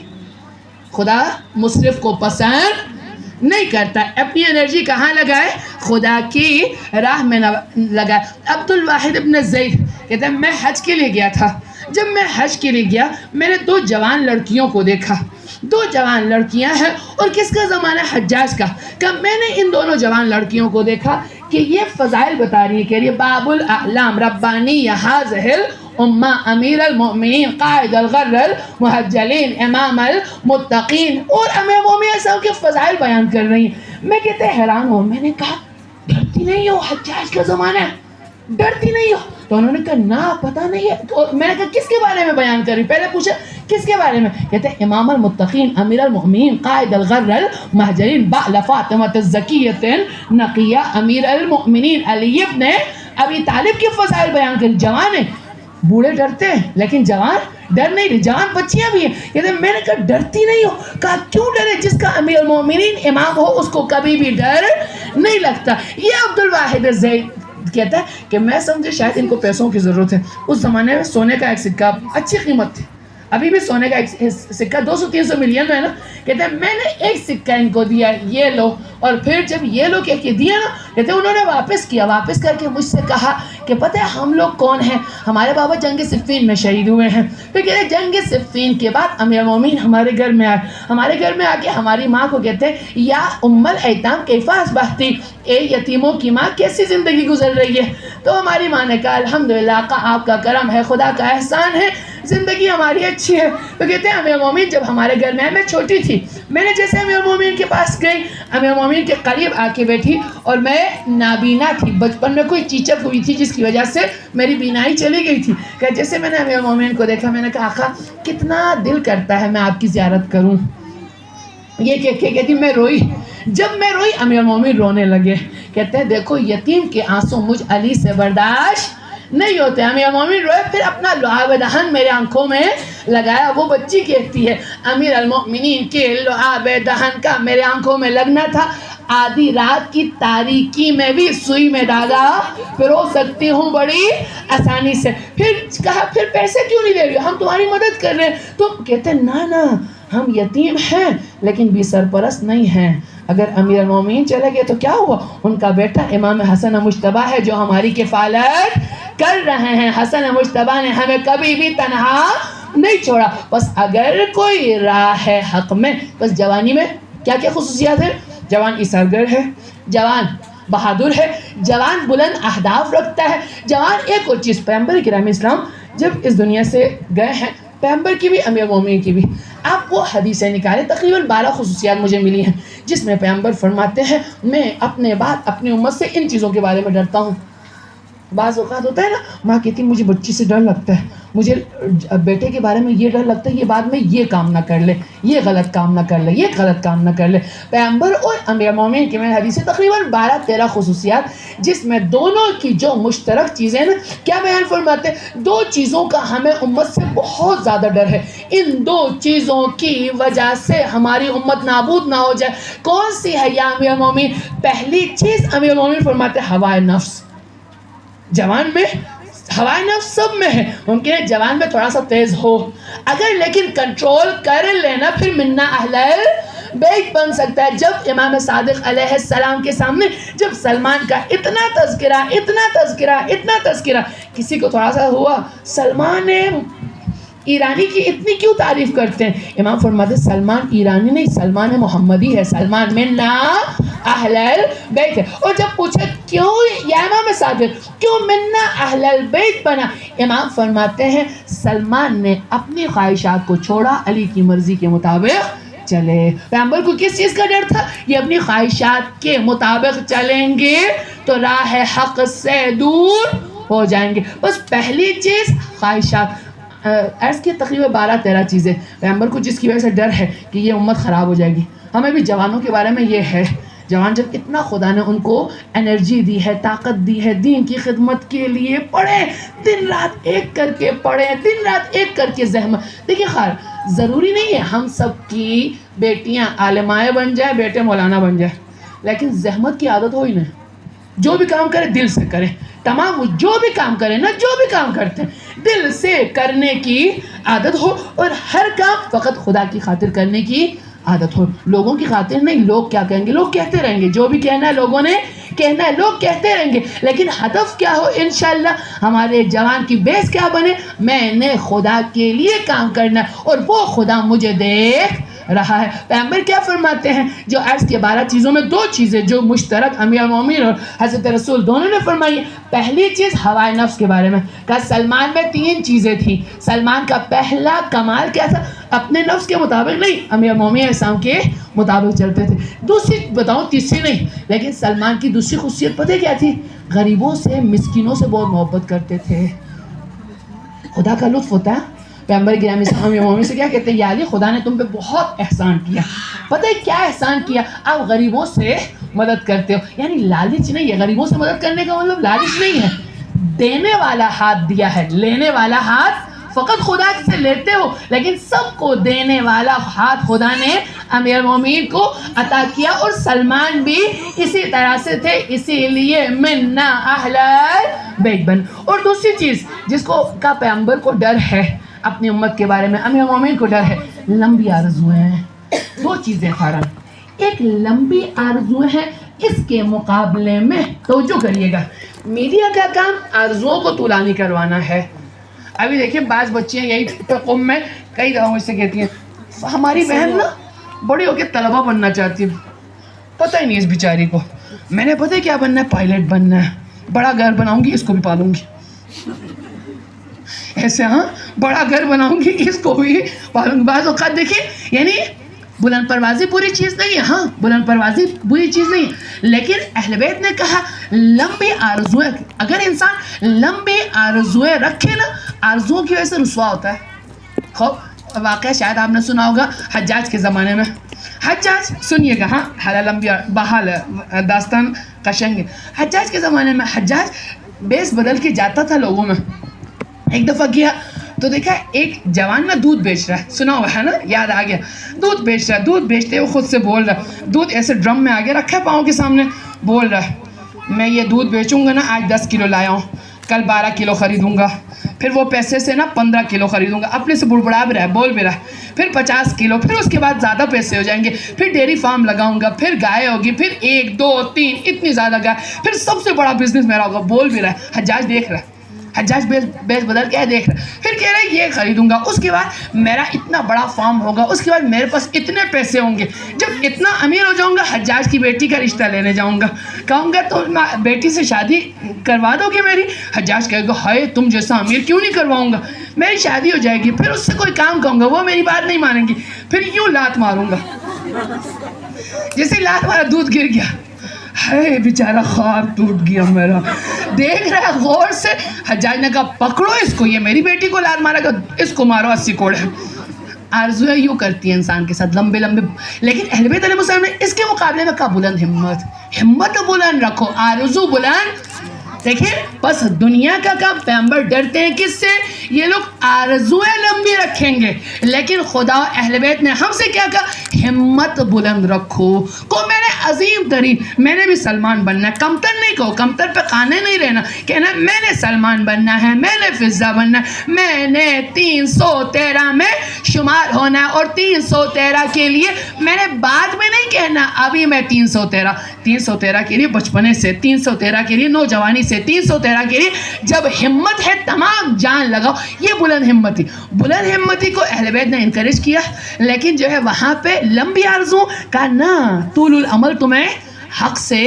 خدا مصرف کو پسند نہیں کرتا. اپنی انرجی کہاں لگائے, خدا کی راہ میں نہ لگائے. عبد الواحد ابن زید کہتے ہیں میں حج کے لیے گیا تھا. جب میں حج کے لیے گیا میں نے 2 جوان لڑکیوں کو دیکھا. 2 جوان لڑکیاں ہیں, اور کس کا زمانہ, حجاج کا. کہ میں نے ان دونوں جوان لڑکیوں کو دیکھا کہ یہ فضائل بتا رہی ہے, کہہ رہی ہے باب الاعلام ربانی حاضر امہ امیر المؤمنین قائد الغر المحجلین امام المتقین, اور امیر مومنین صاحب کے فضائل بیان کر رہی ہیں. میں کہتے حیران ہوں, میں نے کہا ڈرتی نہیں ہو, حجاج کا زمانہ ہے, ڈرتی نہیں ہو؟ تو انہوں نے کہا نا پتہ نہیں ہے. میں نے کہا کس کے بارے میں بیان کر رہی, پہلے پوچھا کس کے بارے میں, کہتے ہیں امام المتقین امیر المؤمنین قائد الغر المحجلین بعل فاطمہ الزکیۃ نقیہ امیر المؤمنین علی ابن ابی طالب کی فضائل بیان کر. جوان ہے, بوڑھے ڈرتے ہیں لیکن جوان ڈر نہیں رہے, جوان بچیاں بھی ہیں. کہتے ہیں میں نے کہا ڈرتی نہیں ہو, کہا کیوں ڈرے, جس کا امیر المؤمنین امام ہو اس کو کبھی بھی ڈر نہیں لگتا. یہ عبد الواحد زید کہتا ہے کہ میں سمجھے شاید ان کو پیسوں کی ضرورت ہے. اس زمانے میں سونے کا ایک سکہ اچھی قیمت تھی, ابھی بھی سونے کا ایک سکہ 200-300 ملین میں ہے نا. کہتے ہیں میں نے ایک سکہ ان کو دیا, یہ لو, اور پھر جب یہ لوگ کہہ دیا نا، کہتے انہوں نے واپس کیا، واپس کر کے مجھ سے کہا کہ پتہ ہے ہم لوگ کون ہیں؟ ہمارے بابا جنگ صفین میں شہید ہوئے ہیں۔ پھر کہتے جنگ صفین کے بعد امیر المومنین ہمارے گھر میں آئے، ہمارے گھر میں آ کے ہماری ماں کو کہتے ہیں یا ام الایتام کیف اصبحتی، اے یتیموں کی ماں کیسی زندگی گزر رہی ہے؟ تو ہماری ماں نے کہا الحمدللہ آپ کا کرم ہے، خدا کا احسان ہے، زندگی ہماری اچھی ہے۔ تو کہتے ہیں امیر المومنین جب ہمارے گھر میں آئے، میں چھوٹی تھی، میں نے جیسے امیر المومنین کے پاس گئی، امیر المومنین کے قریب آ کے بیٹھی، اور میں نابینا تھی، بچپن میں کوئی چیچک ہوئی تھی جس کی وجہ سے میری بینائی چلی گئی تھی۔ کہ جیسے میں نے امیر المومنین کو دیکھا، میں نے کہا آقا کتنا دل کرتا ہے میں آپ کی زیارت کروں۔ یہ کہتی میں روئی، جب میں روئی امیر المومنین رونے لگے، کہتے ہیں دیکھو یتیم کے آنسو مجھ علی سے برداشت نہیں ہوتے۔ امیر المومنین روئے، پھر اپنا لعاب دہن میرے آنکھوں میں لگایا۔ وہ بچی کہتی ہے امیر المومنین کے لعاب دہن کا میرے آنکھوں میں لگنا تھا، آدھی رات کی تاریکی میں بھی سوئی میں داغا پرو سکتی ہوں بڑی آسانی سے۔ پھر کہا پھر پیسے کیوں نہیں دے رہی ہو؟ ہم تمہاری مدد کر رہے ہیں۔ تو کہتے ہیں نا ہم یتیم ہیں لیکن بھی سرپرست نہیں ہیں۔ اگر امیر المومنین چلے گئے تو کیا ہوا؟ ان کا بیٹا امام حسن مجتبیٰ ہے جو ہماری کفالت کر رہے ہیں۔ حسن مجتبیٰ نے ہمیں کبھی بھی تنہا نہیں چھوڑا۔ بس اگر کوئی راہ ہے حق میں، بس جوانی میں کیا کیا خصوصیات ہیں؟ جوان ایثارگر ہے، جوان بہادر ہے، جوان بلند اہداف رکھتا ہے، جوان ایک اور چیز، پیغمبر کرام اسلام جب اس دنیا سے گئے ہیں، پیغمبر کی بھی امیر المومنین کی بھی، آپ وہ حدیثیں نکالیں، تقریباً 12 خصوصیات مجھے ملی ہیں جس میں پیغمبر فرماتے ہیں میں اپنے بعد اپنی امت سے ان چیزوں کے بارے میں ڈرتا ہوں۔ بعض اوقات ہوتا ہے نا، ماں کہتی مجھے بچی سے ڈر لگتا ہے، مجھے بیٹے کے بارے میں یہ ڈر لگتا ہے یہ بعد میں یہ کام نہ کر لے، یہ غلط کام نہ کر لے، یہ غلط کام نہ کر لے۔ پیغمبر اور امیر المومنین کی میں حدیثیں تقریباً 12-13 خصوصیات جس میں دونوں کی جو مشترک چیزیں نا، کیا بیان فرماتے ہیں؟ دو چیزوں کا ہمیں امت سے بہت زیادہ ڈر ہے، ان دو چیزوں کی وجہ سے ہماری امت نابود نہ ہو جائے۔ کون سی ہے یا امیر المومنین؟ پہلی چیز امیر المومنین فرماتے ہیں ہوائے نفس۔ جوان میں ہوائے نفس سب میں ہے، ممکن ہے جوان میں تھوڑا سا تیز ہو، اگر لیکن کنٹرول کر لینا پھر منا اہل بیت بن سکتا ہے۔ جب امام صادق علیہ السلام کے سامنے جب سلمان کا اتنا تذکرہ اتنا تذکرہ اتنا تذکرہ، کسی کو تھوڑا سا ہوا سلمان ایرانی کی اتنی کیوں تعریف کرتے ہیں؟ امام فرماتے ہیں سلمان ایرانی نہیں، سلمان محمدی ہے، سلمان منا اہل البیت ہے۔ اور جب پوچھے کیوں یا امام صادق کیوں منا اہل البیت بنا، امام فرماتے ہیں سلمان نے اپنی خواہشات کو چھوڑا، علی کی مرضی کے مطابق چلے۔ پیغمبر کو کس چیز کا ڈر تھا؟ یہ اپنی خواہشات کے مطابق چلیں گے تو راہ حق سے دور ہو جائیں گے۔ بس پہلی چیز خواہشات، عرض کی تقریباً 12-13 چیزیں پیغمبر کو جس کی وجہ سے ڈر ہے کہ یہ امت خراب ہو جائے گی۔ ہمیں بھی جوانوں کے بارے میں یہ ہے، جوان جب اتنا خدا نے ان کو انرجی دی ہے، طاقت دی ہے، دین کی خدمت کے لیے پڑھیں، دن رات ایک کر کے پڑھیں، دن رات ایک کر کے زحمت۔ دیکھیں خیر ضروری نہیں ہے ہم سب کی بیٹیاں عالمائے بن جائیں، بیٹے مولانا بن جائیں، لیکن زحمت کی عادت ہو ہی نہیں، جو بھی کام کرے دل سے کرے۔ تمام جو بھی کام کرے نا، جو بھی کام کرتے ہیں دل سے کرنے کی عادت ہو، اور ہر کام فقط خدا کی خاطر کرنے کی عادت ہو، لوگوں کی خاطر نہیں۔ لوگ کیا کہیں گے؟ لوگ کہتے رہیں گے، جو بھی کہنا ہے لوگوں نے کہنا ہے، لوگ کہتے رہیں گے، لیکن ہدف کیا ہو؟ انشاءاللہ ہمارے جوان کی بیس کیا بنے؟ میں نے خدا کے لیے کام کرنا ہے اور وہ خدا مجھے دیکھ رہا ہے۔ پیغمبر کیا فرماتے ہیں؟ جو عرض کے 12 چیزوں میں 2 چیزیں جو مشترک امیر المومنین اور حضرت رسول دونوں نے فرمائی۔ پہلی چیز ہوائے نفس کے بارے میں کہا، سلمان میں 3 چیزیں تھیں۔ سلمان کا پہلا کمال کیا تھا؟ اپنے نفس کے مطابق نہیں، امیر المومنین اسلام کے مطابق چلتے تھے۔ دوسری بتاؤں، تیسری نہیں، لیکن سلمان کی دوسری خصوصیت پتہ کیا تھی؟ غریبوں سے مسکینوں سے بہت محبت کرتے تھے۔ خدا کا لطف ہوتا ہے، پیغمبر گرامی صلی اللہ علیہ وسلم سے کیا کہتے ہیں؟ یا علی خدا نے تم پہ بہت احسان کیا۔ پتہ ہے کیا احسان کیا؟ آپ غریبوں سے مدد کرتے ہو، یعنی لالچ نہیں ہے، غریبوں سے مدد کرنے کا مطلب لالچ نہیں ہے، دینے والا ہاتھ دیا ہے، لینے والا ہاتھ فقط خدا سے لیتے ہو، لیکن سب کو دینے والا ہاتھ خدا نے امیر المومنین کو عطا کیا، اور سلمان بھی اسی طرح سے تھے، اسی لیے منا اہل بیت بن۔ اور دوسری چیز جس کو کا پیغمبر کو ڈر ہے اپنی امت کے بارے میں، امیر المومنین کو ڈر ہے، لمبی آرزویں ہیں۔ 2 چیزیں فوراً، ایک لمبی آرزو ہے اس کے مقابلے میں. توجہ کریے گا، میڈیا کا کام آرزوؤں کو طولانی کروانا ہے. ابھی دیکھیں بعض بچیاں یہی قوم میں کئی دفعہ مجھ سے کہتی ہیں ہماری بہن نا بڑی ہو کے طلبہ بننا چاہتی ہے. پتہ ہی نہیں اس بیچاری کو. میں نے پتہ ہے کیا بننا ہے؟ پائلٹ بننا ہے. بڑا گھر بناؤں گی، اس کو بھی پالوں گی. ایسے ہاں، بڑا گھر بناؤں گی، اس کو بھی پالوں گی. بعض اوقات دیکھیں یعنی بلند پروازی بری چیز نہیں ہے، ہاں بلند پروازی بری چیز نہیں ہے، لیکن اہل بیت نے کہا لمبی آرزویں. اگر انسان لمبی آرزویں رکھے نا، آرزوؤں کی وجہ سے رسوا ہوتا ہے. خوب واقعہ شاید آپ نے سنا ہوگا حجاج کے زمانے میں. حجاج سنیے گا، ہاں حالہ لمبی بحال داستان قشنگ. حجاج کے زمانے میں حجاج بیس بدل کے جاتا تھا لوگوں میں. ایک دفعہ گیا تو دیکھا ایک جوان نا دودھ بیچ رہا ہے. سنا ہوا ہے نا، یاد آ گیا. دودھ بیچ رہا ہے، دودھ بیچتے وہ خود سے بول رہا ہے. دودھ ایسے ڈرم میں آگے رکھا ہے پاؤں کے سامنے، بول رہا ہے میں یہ دودھ بیچوں گا نا، آج 10 کلو لایا ہوں، کل 12 کلو خریدوں گا، پھر وہ پیسے سے نا 15 کلو خریدوں گا. اپنے سے بڑبڑا بھی رہا ہے، بول بھی رہا ہے. پھر 50 کلو، پھر اس کے بعد زیادہ پیسے ہو جائیں گے، پھر ڈیری فارم لگاؤں گا، پھر گائے ہوگی، پھر 1 2 3 اتنی زیادہ گائے، پھر سب سے بڑا بزنس میرا ہوگا. بول بھی رہا ہے. حجاج دیکھ رہا ہے، حجاج بیس بدل کے دیکھ رہا ہے. پھر کہہ رہا ہے یہ خریدوں گا، اس کے بعد میرا اتنا بڑا فارم ہوگا، اس کے بعد میرے پاس اتنے پیسے ہوں گے، جب اتنا امیر ہو جاؤں گا حجاج کی بیٹی کا رشتہ لینے جاؤں گا. کہوں گا تو بیٹی سے شادی کروا دو گے میری؟ حجاج کہے گا ہائے تم جیسا امیر کیوں نہیں کرواؤں گا، میری شادی ہو جائے گی. پھر اس سے کوئی کام کہوں گا، وہ میری بات نہیں مانیں گی، پھر یوں لات ماروں گا. جیسے لات مارا دودھ گر گیا، ہے بیچارہ خواب ٹوٹ گیا میرا. دیکھ رہا ہے غور سے. حجاج نے کہا پکڑو اس کو، یہ میری بیٹی کو لات مارا گا، اس کو مارو 80 کوڑے. آرزویں یوں کرتی ہیں انسان کے ساتھ لمبے لمبے. لیکن اہل بیت علیہ السلام نے اس کے مقابلے میں کہا بلند ہمت. ہمت بلند رکھو، آرزو بلند. دیکھیں بس دنیا کا کام، پیغمبر ڈرتے ہیں کس سے؟ یہ لوگ آرزویں لمبی رکھیں گے، لیکن خدا و اہل بیت نے ہم سے کیا کہا؟ ہمت بلند رکھو. کو میں نے عظیم ترین، میں نے بھی سلمان بننا ہے. کمتر نہیں کہو، کمتر پہ قانے نہیں رہنا، کہنا میں نے سلمان بننا ہے، میں نے فضا بننا ہے، میں نے 313 میں شمار ہونا ہے. اور 313 کے لیے میں نے بعد میں نہیں کہنا ابھی میں 313 کے لیے بچپنے سے، 313 کے لیے نوجوانی سے، 313 کے لیے جب ہمت ہے تمام جان لگاؤ. یہ بلند ہمتی. بلند ہمتی کو اہل بیت نے انکریج کیا، لیکن جو ہے وہاں پہ لمبی آرزو کا نا طول العمل تمہیں حق سے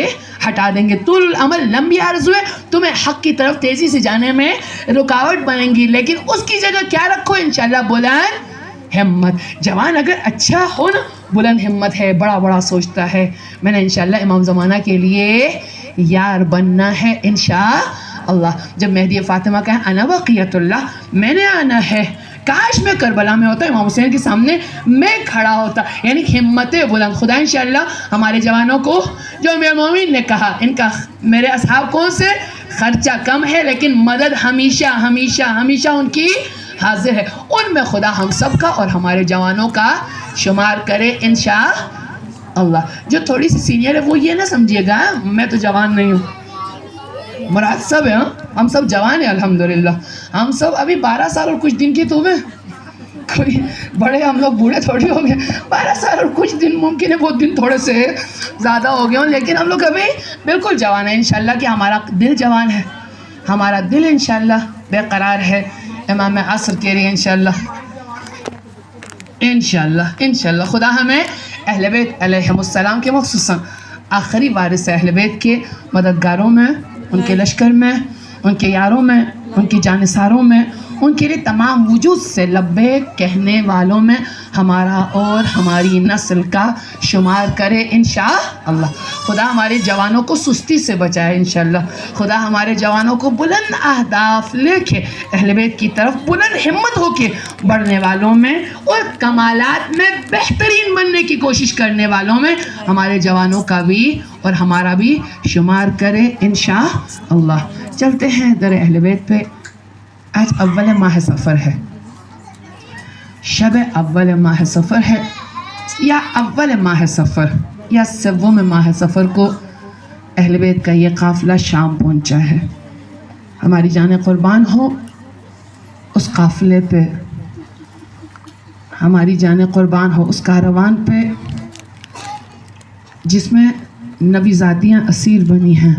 ہٹا دیں گے. طول العمل لمبی آرزو ہے تمہیں حق کی طرف تیزی سے جانے میں رکاوٹ بنیں گی، لیکن اس کی جگہ کیا رکھو؟ انشاءاللہ بلند ہمت. جوان اگر اچھا ہو نا، بلند ہمت ہے، بڑا بڑا سوچتا ہے، میں نے انشاءاللہ امام زمانہ کے لیے یار بننا ہے انشاءاللہ. جب مہدی فاطمہ کہا انا بقیت اللہ، میں نے آنا ہے، کاش میں کربلا میں ہوتا، امام حسین کے سامنے میں کھڑا ہوتا. یعنی ہمت بلند. خدا انشاءاللہ ہمارے جوانوں کو، جو امیر المومنین نے کہا ان کا میرے اصحاب کون سے؟ خرچہ کم ہے لیکن مدد ہمیشہ ہمیشہ ہمیشہ ان کی حاضر ہے. ان میں خدا ہم سب کا اور ہمارے جوانوں کا شمار کرے انشاءاللہ. جو تھوڑی سی سینئر ہے وہ یہ نہ سمجھیے گا میں تو جوان نہیں ہوں، مراد سب ہے، ہم سب جوان ہیں الحمدللہ. ہم سب ابھی 12 سال اور کچھ دن کی تو ہیں، کوئی بڑے ہم لوگ بوڑھے تھوڑی ہو گئے. 12 سال اور کچھ دن ممکن ہے بہت دن تھوڑے سے زیادہ ہو گئے ہوں، لیکن ہم لوگ ابھی بالکل جوان ہیں انشاءاللہ. کہ ہمارا دل جوان ہے، ہمارا دل انشاءاللہ بے قرار ہے. امام عصر کہہ رہی ہے انشاءاللہ انشاءاللہ انشاءاللہ. خدا ہمیں اہل بیت علیہم السلام کے خصوصاً آخری وارث اہل بیت کے مددگاروں میں، ان کے لشکر میں، ان کے یاروں میں، ان کی جانثاروں میں، ان کے لیے تمام وجود سے لبیک کہنے والوں میں ہمارا اور ہماری نسل کا شمار کرے انشاءاللہ. خدا ہمارے جوانوں کو سستی سے بچائے انشاءاللہ. خدا ہمارے جوانوں کو بلند اہداف لے کے اہل بیت کی طرف بلند ہمت ہو کے بڑھنے والوں میں اور کمالات میں بہترین بننے کی کوشش کرنے والوں میں ہمارے جوانوں کا بھی اور ہمارا بھی شمار کرے انشاءاللہ. چلتے ہیں در اہل بیت پہ. آج اول ماہ سفر ہے، شب اول ماہ سفر ہے، یا اول ماہ سفر یا سوم ماہ سفر کو اہل بیت کا یہ قافلہ شام پہنچا ہے. ہماری جان قربان ہو اس قافلے پہ، ہماری جان قربان ہو اس کاروان پہ. جس میں نبی زادیاں اسیر بنی ہیں.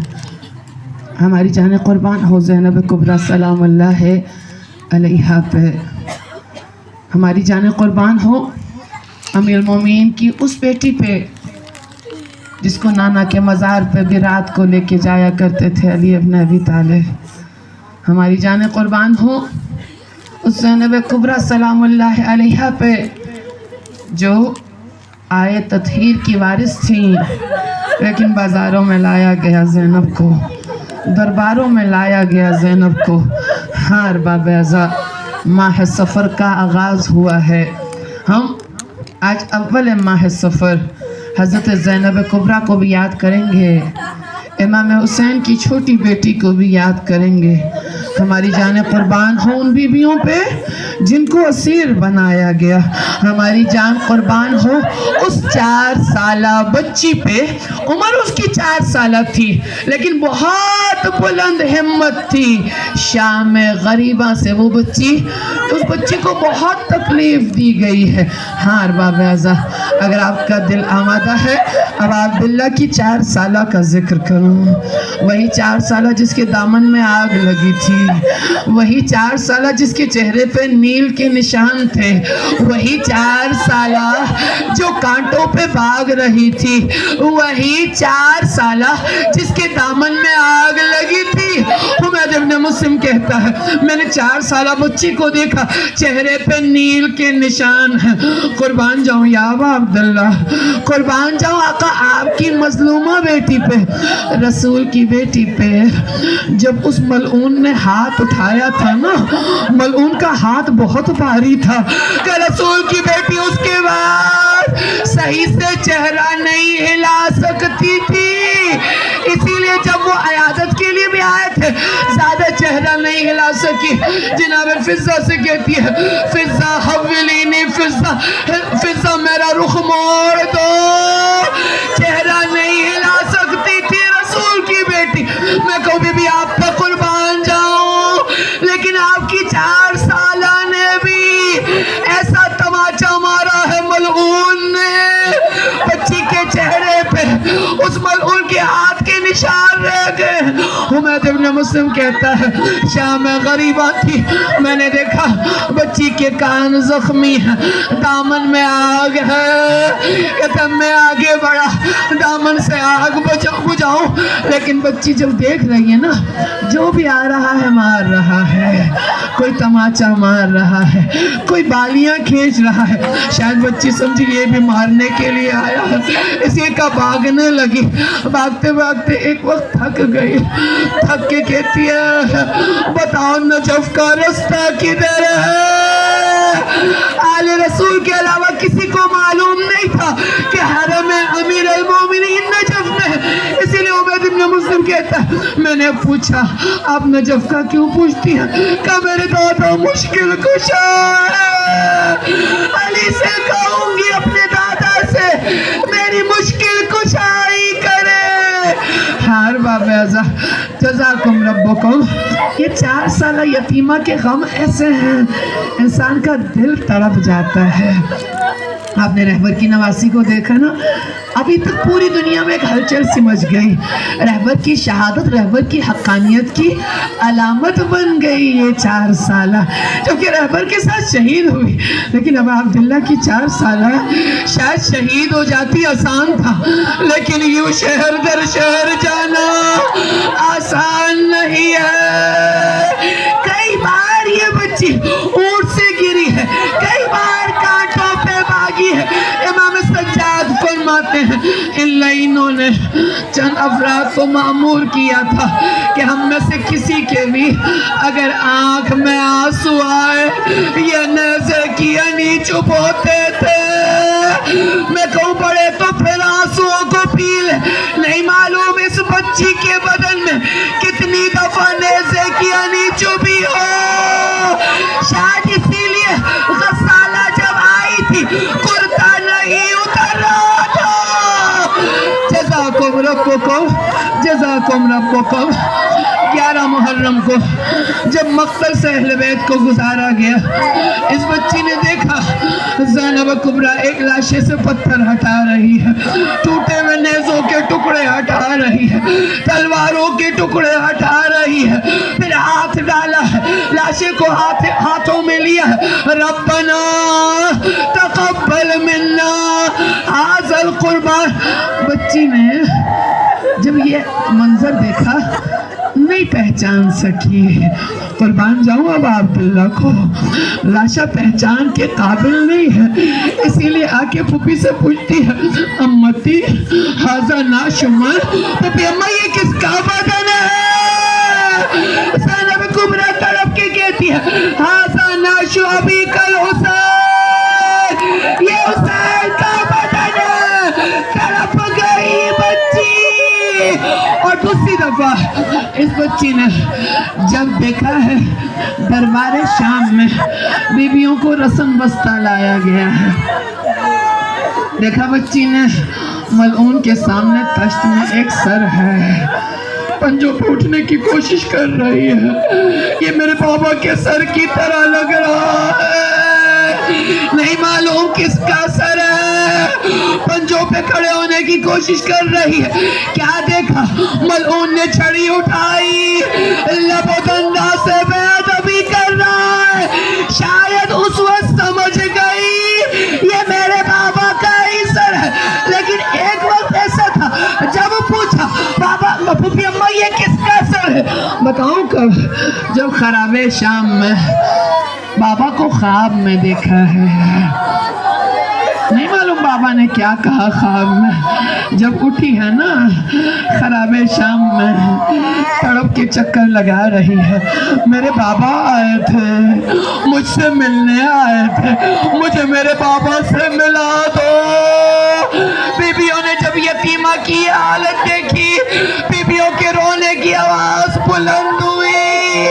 ہماری جان قربان ہو زینب کبریٰ سلام اللہ علیہا پہ. ہماری جان قربان ہو امیر المومنین کی اس بیٹی پہ جس کو نانا کے مزار پہ بھی رات کو لے کے جایا کرتے تھے علی ابن ابی طالب. ہماری جان قربان ہو اس زینب کبریٰ سلام اللہ علیہا پہ جو آئے تطہیر کی وارث تھیں، لیکن بازاروں میں لایا گیا زینب کو، درباروں میں لایا گیا زینب کو. ہاں ارباب اعزاء، ماہ سفر کا آغاز ہوا ہے. ہم آج اول ماہ سفر حضرت زینب کبریٰ کو بھی یاد کریں گے، امام حسین کی چھوٹی بیٹی کو بھی یاد کریں گے. ہماری جان قربان ہو ان بیویوں پہ جن کو اسیر بنایا گیا. ہماری جان قربان ہو اس 4 سالہ بچی پہ. عمر اس کی 4 سالہ تھی لیکن بہت بلند ہمت تھی. شام غریبہ سے وہ بچی، اس بچی کو بہت تکلیف دی گئی ہے. ہاں ارباب اعزاء، اگر آپ کا دل آمادہ ہے اب عبداللہ کی 4 سالہ کا ذکر کروں. وہی 4 سالہ جس کے دامن میں آگ لگی تھی، وہی 4 سالہ جس کے چہرے پہ نیل کے نشان تھے، وہی 4 سالہ جو کانٹوں پہ بھاگ رہی تھی، وہی 4 سالہ جس کے دامن میں آگ لگی تھی. حمید ابن مسلم کہتا ہے میں نے 4 سالہ بچی کو دیکھا، چہرے پہ نیل کے نشان ہیں. قربان جاؤں یا ابا عبداللہ، قربان جاؤں آقا آپ کی مظلومہ بیٹی پہ، رسول کی بیٹی پہ. جب اس ملعون نے ہاتھ اٹھایا تھا نا، ملعون کا ہاتھ بہت بھاری تھا کہ رسول کی بیٹی اس کے بعد صحیح سے چہرہ نہیں ہلا سکتی تھی. اسی لیے جب وہ عیادت کے لیے بھی آئے تھے زیادہ چہرہ نہیں ہلا سکی. جناب فضہ سے کہتی ہے فضہ حولینی، فضہ میرا رخ موڑ دو. چہرہ نہیں ہلا سکتی تھی رسول کی بیٹی. میں کبھی بھی آپ پر قربان جاؤں، لیکن آپ کی 4 سالہ نے بھی ایسا تماچا مارا ہے ملعون نے، بچی کے چہرے پہ اس ملعون کے ہاتھ کے نشان رہ گئے. حمید ابن مسلم کہتا ہے شام غریبہ تھی، میں نے دیکھا بچی کے کان زخمی ہیں، دامن میں آگ ہے. کہتا میں آگے بڑھا دامن سے آگ بجھاؤں، لیکن بچی جب دیکھ رہی ہے نا جو بھی آ رہا ہے مار رہا ہے، کوئی تماچا مار رہا ہے، کوئی بالیاں کھینچ رہا ہے. شاید بچی سمجھی یہ بھی مارنے کے لیے آیا ہے، اسی کا بھاگنے لگی. بھاگتے بھاگتے ایک وقت تھک گئی، تھک کے کہتی ہے بتاؤ نجف کا رستہ کدھر ہے. آل رسول کے علاوہ کسی کو معلوم نہیں تھا کہ حرم امیر المومنین نجف میں. اسی لیے عبید ابن مسلم کہتا ہے میں نے پوچھا آپ نجف کا کیوں پوچھتی ہیں؟ کہ میرے دادا مشکل کشا ہے. علی سے کہوں گی اپنے دادا سے میری مشکل کشائی کرے. ہار باب اعزاء جزاکم ربکم. یہ 4 سالہ یتیمہ کے غم ایسے ہیں انسان کا دل تڑپ جاتا ہے. آپ نے رہبر کی نواسی کو دیکھا نا، ابھی تک پوری دنیا میں ایک ہلچل سمجھ گئی. رہبر کی شہادت رہبر کی حقانیت کی علامت بن گئی یہ 4 سالہ، جبکہ رہبر کے ساتھ شہید ہوئی. لیکن اب عبداللہ کی 4 سالہ شاید شہید ہو جاتی آسان تھا، لیکن یوں شہر در شہر جانا آسان نہیں ہے. کئی بار یہ بچی اونٹ سے گری ہے، کئی بار کانٹوں پہ بھاگی ہے. امام سجاد فرماتے ہیں ان لائنوں نے چند افراد کو مأمور کیا تھا کہ ہم میں سے کسی کے بھی اگر آنکھ میں آنسو آئے یہ نیزے کی انی چھپوتے تھے. میں کہوں پڑے تو پھر آنسوؤں کو پی لے. نہیں معلوم اس بچی کے بدن میں کتنی دفعہ نیزے کی انی چبھی ہو. شاید اسی لیے غسالہ جب آئی تھی کرتا نہیں اتر رہا تھا. جزاکم ربکم، جزاکم ربکم. 11 محرم کو جب مقتل سے اہل بیت کو گزارا گیا، اس بچی نے دیکھا زینب کبریٰ ایک لاشے سے پتھر ہٹا رہی ہے، ٹوٹے ہوئے نیزوں کے ٹکڑے ہٹا رہی ہے، تلواروں کے ٹکڑے ہٹا رہی ہے، پھر ہاتھ ڈالا ہے، لاشے کو ہاتھوں میں لیا ہے، ربنا تقبل منا ھذا القربان۔ بچی نے جب یہ منظر دیکھا نہیں پہچان سکی، قربان جاؤں اب عبداللہ کو، لاشا پہچان کے قابل نہیں ہے، اسی لیے آکے پھوپھی سے پوچھتی ہے امتی ھذا ناشمن، پھوپھی اماں یہ کس کا بدن ہے؟ زینب کبریٰ تڑپ کے کہتی ہے ھذا ناشو ابیک الحسین، یہ حسین کا بدن ہے۔ تڑپ گئی بچی، اور دوسری دفعہ اس بچی نے جب دیکھا ہے دربار شام میں بیویوں کو رسم بستہ لایا گیا ہے، دیکھا بچی نے ملعون کے سامنے تشت میں ایک سر ہے، پنجوں پہ اٹھنے کی کوشش کر رہی ہے، یہ میرے بابا کے سر کی طرح لگ رہا ہے، نہیں معلوم کس کا سر ہے، پنجوں پہ کھڑے ہونے کی کوشش کر رہی ہے، کیا دیکھا ملعون نے چھڑی اٹھائی، لب و دندہ سے بے ادبی کر رہا ہے، شاید اس وقت سمجھ گئی یہ میرے بابا کا ہی سر ہے، لیکن ایک وقت ایسا تھا جب پوچھا بابا پھوپھی اماں یہ کس کا سر ہے، بتاؤں کب؟ جب خراب شام میں بابا کو خواب میں دیکھا ہے، نہیں معلوم بابا نے کیا کہا خواب میں، جب اٹھی ہے نا خراب شام میں تڑپ کے چکر لگا رہی ہے، میرے بابا آئے تھے مجھ سے ملنے آئے تھے، مجھے میرے بابا سے ملا دو۔ بیویوں نے جب یتیمہ کی حالت دیکھی، بیویوں کے رونے کی آواز بلند ہوئی،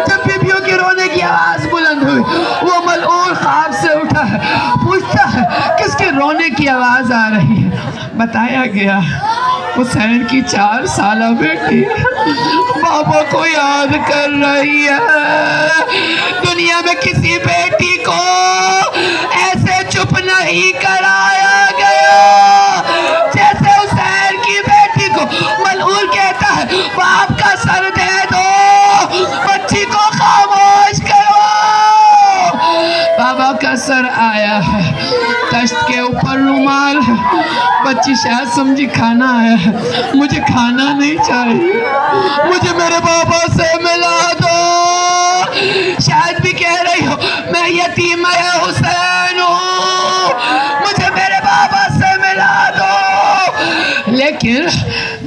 جب بیویوں کے رونے کی آواز بلند ہوئی، وہ ملعون خواب سے اٹھا ہے، پوچھتا ہے کس کے رونے کی آواز آ رہی ہے، بتایا گیا حسین کی 4 سالہ بیٹی بابا کو یاد کر رہی ہے۔ دنیا میں کسی بیٹی کو ایسے چپ نہیں کرایا گیا جیسے حسین کی بیٹی کو۔ ملعون کہتا ہے باپ کا سر دے دو، بچی کو خاموش کرو۔ بابا کا سر آیا ہے، تشت کے اوپر رومال ہے، بچی شاید سمجھی کھانا آیا ہے، مجھے کھانا نہیں چاہیے، مجھے میرے بابا سے ملا دو۔ شاید بھی کہہ رہی ہو میں یتیمہ حسین ہوں، مجھے میرے بابا سے ملا دو۔ لیکن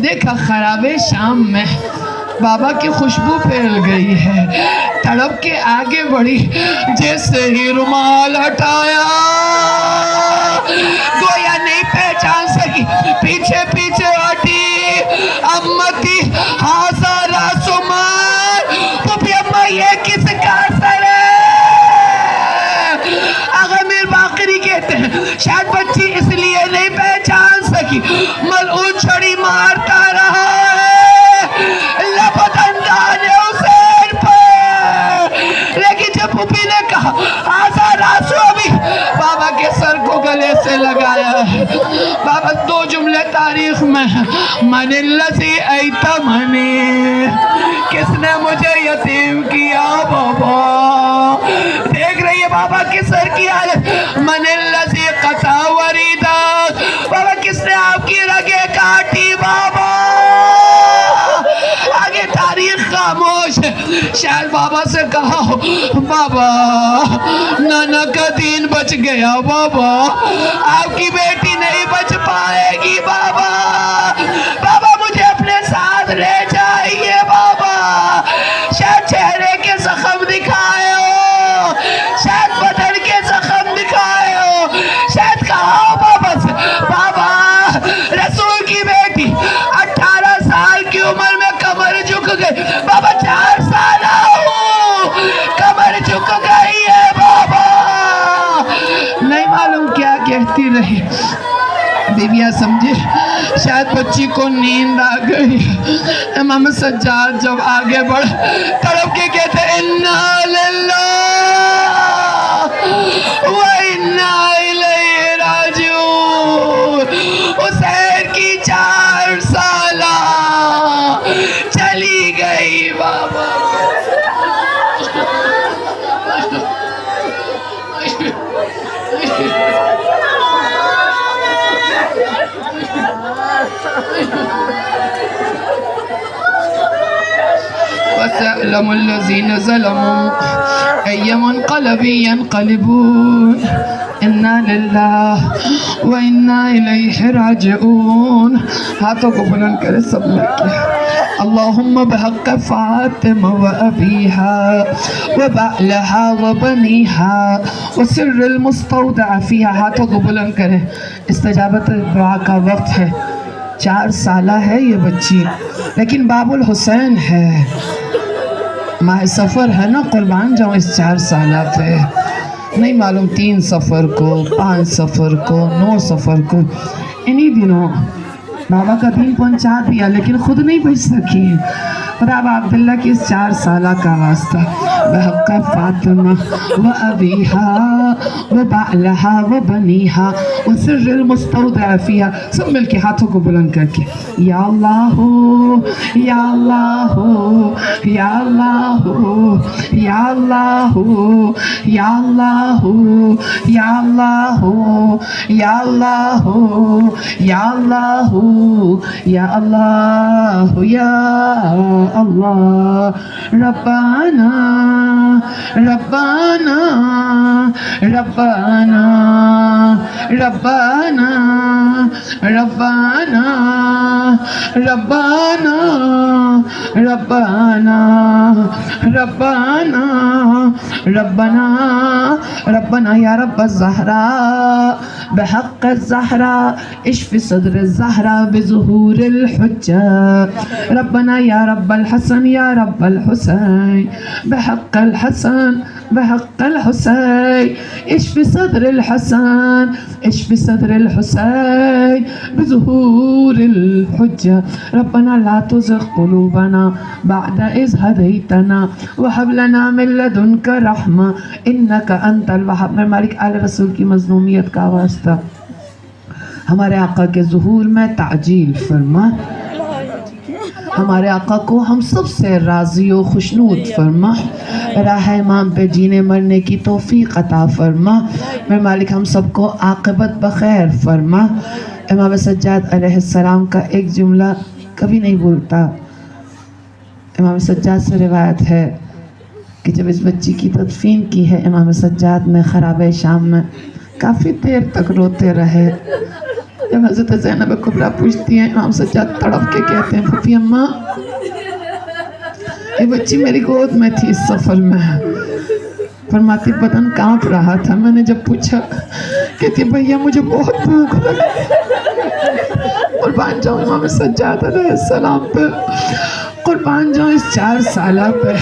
دیکھا خراب شام میں بابا کی خوشبو پھیل گئی ہے، تڑپ کے آگے بڑھی، جیسے ہی رومال ہٹایا گویا نہیں پہچان سکی، پیچھے پیچھے ہٹی، امتی ھذا راس مال، پھوپھی اماں یہ کس کا سر ہے؟ آغا میر باقری کہتے ہیں شاید بچی اس لیے نہیں پہچان سکی، ملعون چھڑی مارتا رہا ہے لب و دندان حسین پر، لیکن جب پھوپھی نے کہا ھذا راس ابی، بابا کے سر کو گلے سے لگایا ہے۔ بابا 2 جملے تاریخ میں ہیں، من الذی ایتمنی، کس نے مجھے یتیم کیا بابا؟ دیکھ رہی ہے بابا کے سر کی حالت، من الذی قطع وریدہ، بابا کس نے آپ کی رگیں کاٹی بابا؟ آگے تاریخ خاموش ہے، شاید بابا سے کہا ہو بابا نانا کا دین بچ گیا بابا، آپ کی بیٹی نہیں بچ پائے گی بابا، بابا مجھے اپنے ساتھ لے جائیے بابا۔ شاید چہرے کے زخم دکھائے ہو، شاید بدن کے زخم دکھائے ہو، شاید کہا ہو بابا سے بابا رسول کی بیٹی 18 سال کی عمر میں کمر جھک گئی بابا، 4 سالہ ہوں کمر جھک گئی ہے بابا، نہیں معلوم کیا کہتی رہی۔ بیویاں سمجھے شاید بچی کو نیند آ گئی. امام سجاد جب آگے بڑھ تڑپ کے کہتے انا للہ و انا الیہ راجعون. حسین کی 4 سالہ چلی گئی بابا. وَسَأْلَمُ الَّذِينَ ظَلَمُوا أَيَّ مُنْقَلَبٍ يَنْقَلِبُونَ اِنَّا لِلَّهِ وَإِنَّا إِلَيْهِ رَاجِعُونَ. ہاتھوں کو بلند کرے سب مل کے. اللہم بحق فاطمہ و ابیہا و بعلہا و بنیہا و سر المستودع فیہا. ہاتھوں کو بلند کرے. استجابت دعا کا وقت ہے. 4 سالہ ہے یہ بچی لیکن باب الحسین ہے. ماہ سفر ہے نا, قربان جاؤں اس 4 سالہ پہ. نہیں معلوم 3 سفر کو 5 سفر کو 9 سفر کو انہی دنوں بابا کا دین پہنچا دیا لیکن خود نہیں بچ سکی. خدا اب عبداللہ کی اس 4 سالہ کا واسطہ بحق فاطمہ و ابیہا و بعلہا و بنیہا و سر المستودع فیہا. سب مل کے ہاتھوں کو بلند کر کے یا اللہ یا اللہ یا اللہ یا اللہ یا اللہ یا اللہ یا اللہ یا اللہ یا اللہ یا اللہ. ربنا ربنا ربنا ربنا ربنا ربنا ربنا ربنا ربنا ربنا یا رب الزہراء بحق الزہراء اشف صدر الزہراء بظہور الحجة. ربنا یا رب الحسن یا رب الحسین بحق الحسن بحق الحسین اشف صدر الحسن اشف صدر الحسین بظہور الحجة. ربنا لا تزغ قلوبنا بعد اذ ہدیتنا وہب لنا من لدنک رحمہ انک انت الوہاب. میں مالک آل رسول کی مظلومیت کا واسطہ ہمارے آقا کے ظہور میں تعجیل فرما. ہمارے آقا کو ہم سب سے راضی و خوشنود فرما. راہ امام پہ جینے مرنے کی توفیق عطا فرما. میں مالک ہم سب کو عاقبت بخیر فرما. امام سجاد علیہ السلام کا ایک جملہ کبھی نہیں بھولتا. امام سجاد سے روایت ہے کہ جب اس بچی کی تدفین کی ہے امام سجاد نے خرابہ شام میں کافی دیر تک روتے رہے. جب حضرت زینب کبریٰ پوچھتی ہیں امام سجاد تڑپ کے کہتے ہیں پھوپھی اماں یہ بچی میری گود میں تھی اس سفر میں. فرماتی بدن کانپ رہا تھا. میں نے جب پوچھا کہتی بھیا مجھے بہت بھوک لگی. قربان جاؤں امام سجاد علیہ السلام پہ, قربان جاؤں اس 4 سالہ پہ.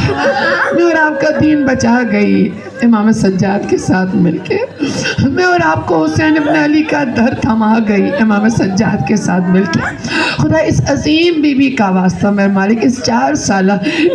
میں اور آپ کا دین بچا گئی امام سجاد کے ساتھ مل کے. میں اور آپ کو حسین ابن علی کا در تھما گئی امام سجاد کے ساتھ مل کے. خدا اس عظیم بی بی کا واسطہ میرے مالک, اس 4 سالہ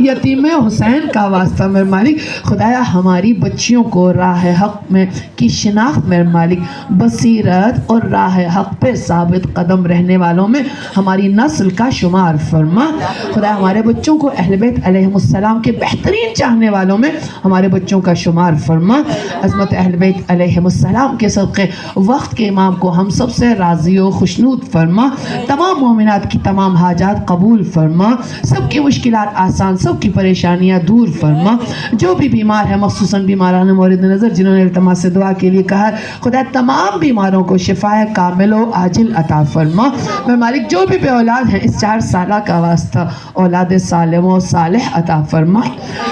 یتیم حسین کا واسطہ میرے مالک, خدایا ہماری بچیوں کو راہ حق میں کی شناخت میرے مالک, بصیرت اور راہ حق پہ ثابت قدم رہنے والوں میں ہماری نسل کا شمار فرما. خدا ہمارے بچوں کو اہل بیت علیہ السلام کے بہترین چاہنے والوں میں ہمارے بچوں کا شمار فرما. عظمت اہل بیت علیہ السلام کے صدقے وقت کے امام کو ہم سب سے راضی و خوشنود فرما. تمام مومنات کی تمام حاجات قبول فرما. سب کی مشکلات آسان, سب کی پریشانیاں دور فرما. جو بھی بیمار ہے مخصوصاً بیماران مورد نظر جنہوں نے التماس سے دعا کے لیے کہا ہے, خدا تمام بیماروں کو شفائے کامل و عاجل عطا فرما. میں مالک جو بھی بے اولاد ہیں اس 4 سالہ کا واسطہ اولاد سالم و صالح عطا فرما.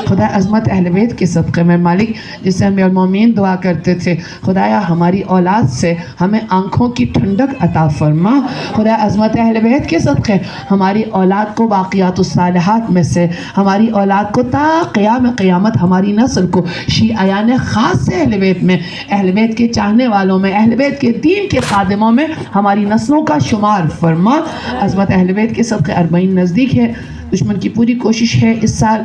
خدا عظمت اہل بیت کے صدقے میں مالک جسے ہم المومین دعا کرتے تھے, خدا خدایا ہماری اولاد سے ہمیں آنکھوں کی ٹھنڈک عطا فرما. خدا عظمت اہل بیت کے صدقے ہماری اولاد کو باقیات الصالحات میں سے، ہماری اولاد کو تا قیام قیامت ہماری نسل کو شیعیان خاص سے اہل بیت میں، اہل بیت کے چاہنے والوں میں، اہل بیت کے دین کے خادموں میں ہماری نسلوں کا شمار فرما. عظمت اہل بیت کے صدقے 40 نزدیک ہے. دشمن کی پوری کوشش ہے اس سال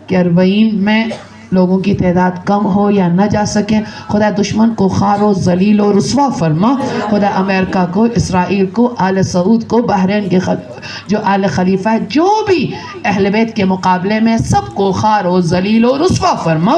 کہ 40 میں لوگوں کی تعداد کم ہو یا نہ جا سکے. خدا دشمن کو خوار و ذلیل و رسوا فرما. خدا امریکہ کو، اسرائیل کو، آل سعود کو، بحرین کے جو آل خلیفہ ہے، جو بھی اہل بیت کے مقابلے میں، سب کو خوار و ذلیل و رسوا فرما.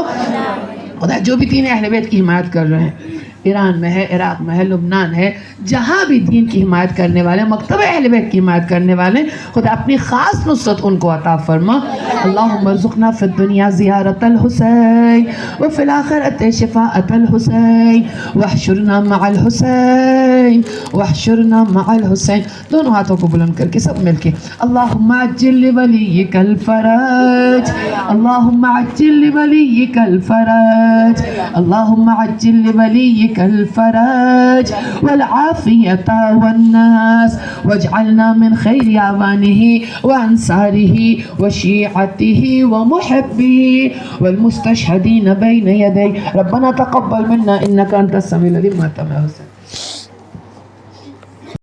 خدا جو بھی دین اہل بیت کی حمایت کر رہے ہیں، ایران میں ہے، عراق میں ہے، لبنان ہے، جہاں بھی دین کی حمایت کرنے والے، مکتب اہل بیت کی حمایت کرنے والے، خدا اپنی خاص نصرت ان کو عطا فرما. اللہم ارزقنا فی الدنیا زیارت الحسین وفی الآخرت شفاعت الحسین واحشرنا مع الحسین واحشرنا مع الحسین. دونوں ہاتھوں کو بلند کر کے سب مل کے اللہم عجل لولیک الفرج، اللہم عجل لولیک الفرج، اللہم عجل لولیک الفرج والعافیة والناس واجعلنا من خیر اعوانه وانصاره وشیعته ومحبه والمستشهدین بین یدی. ربنا تقبل منا انك انت السمیع العلیم.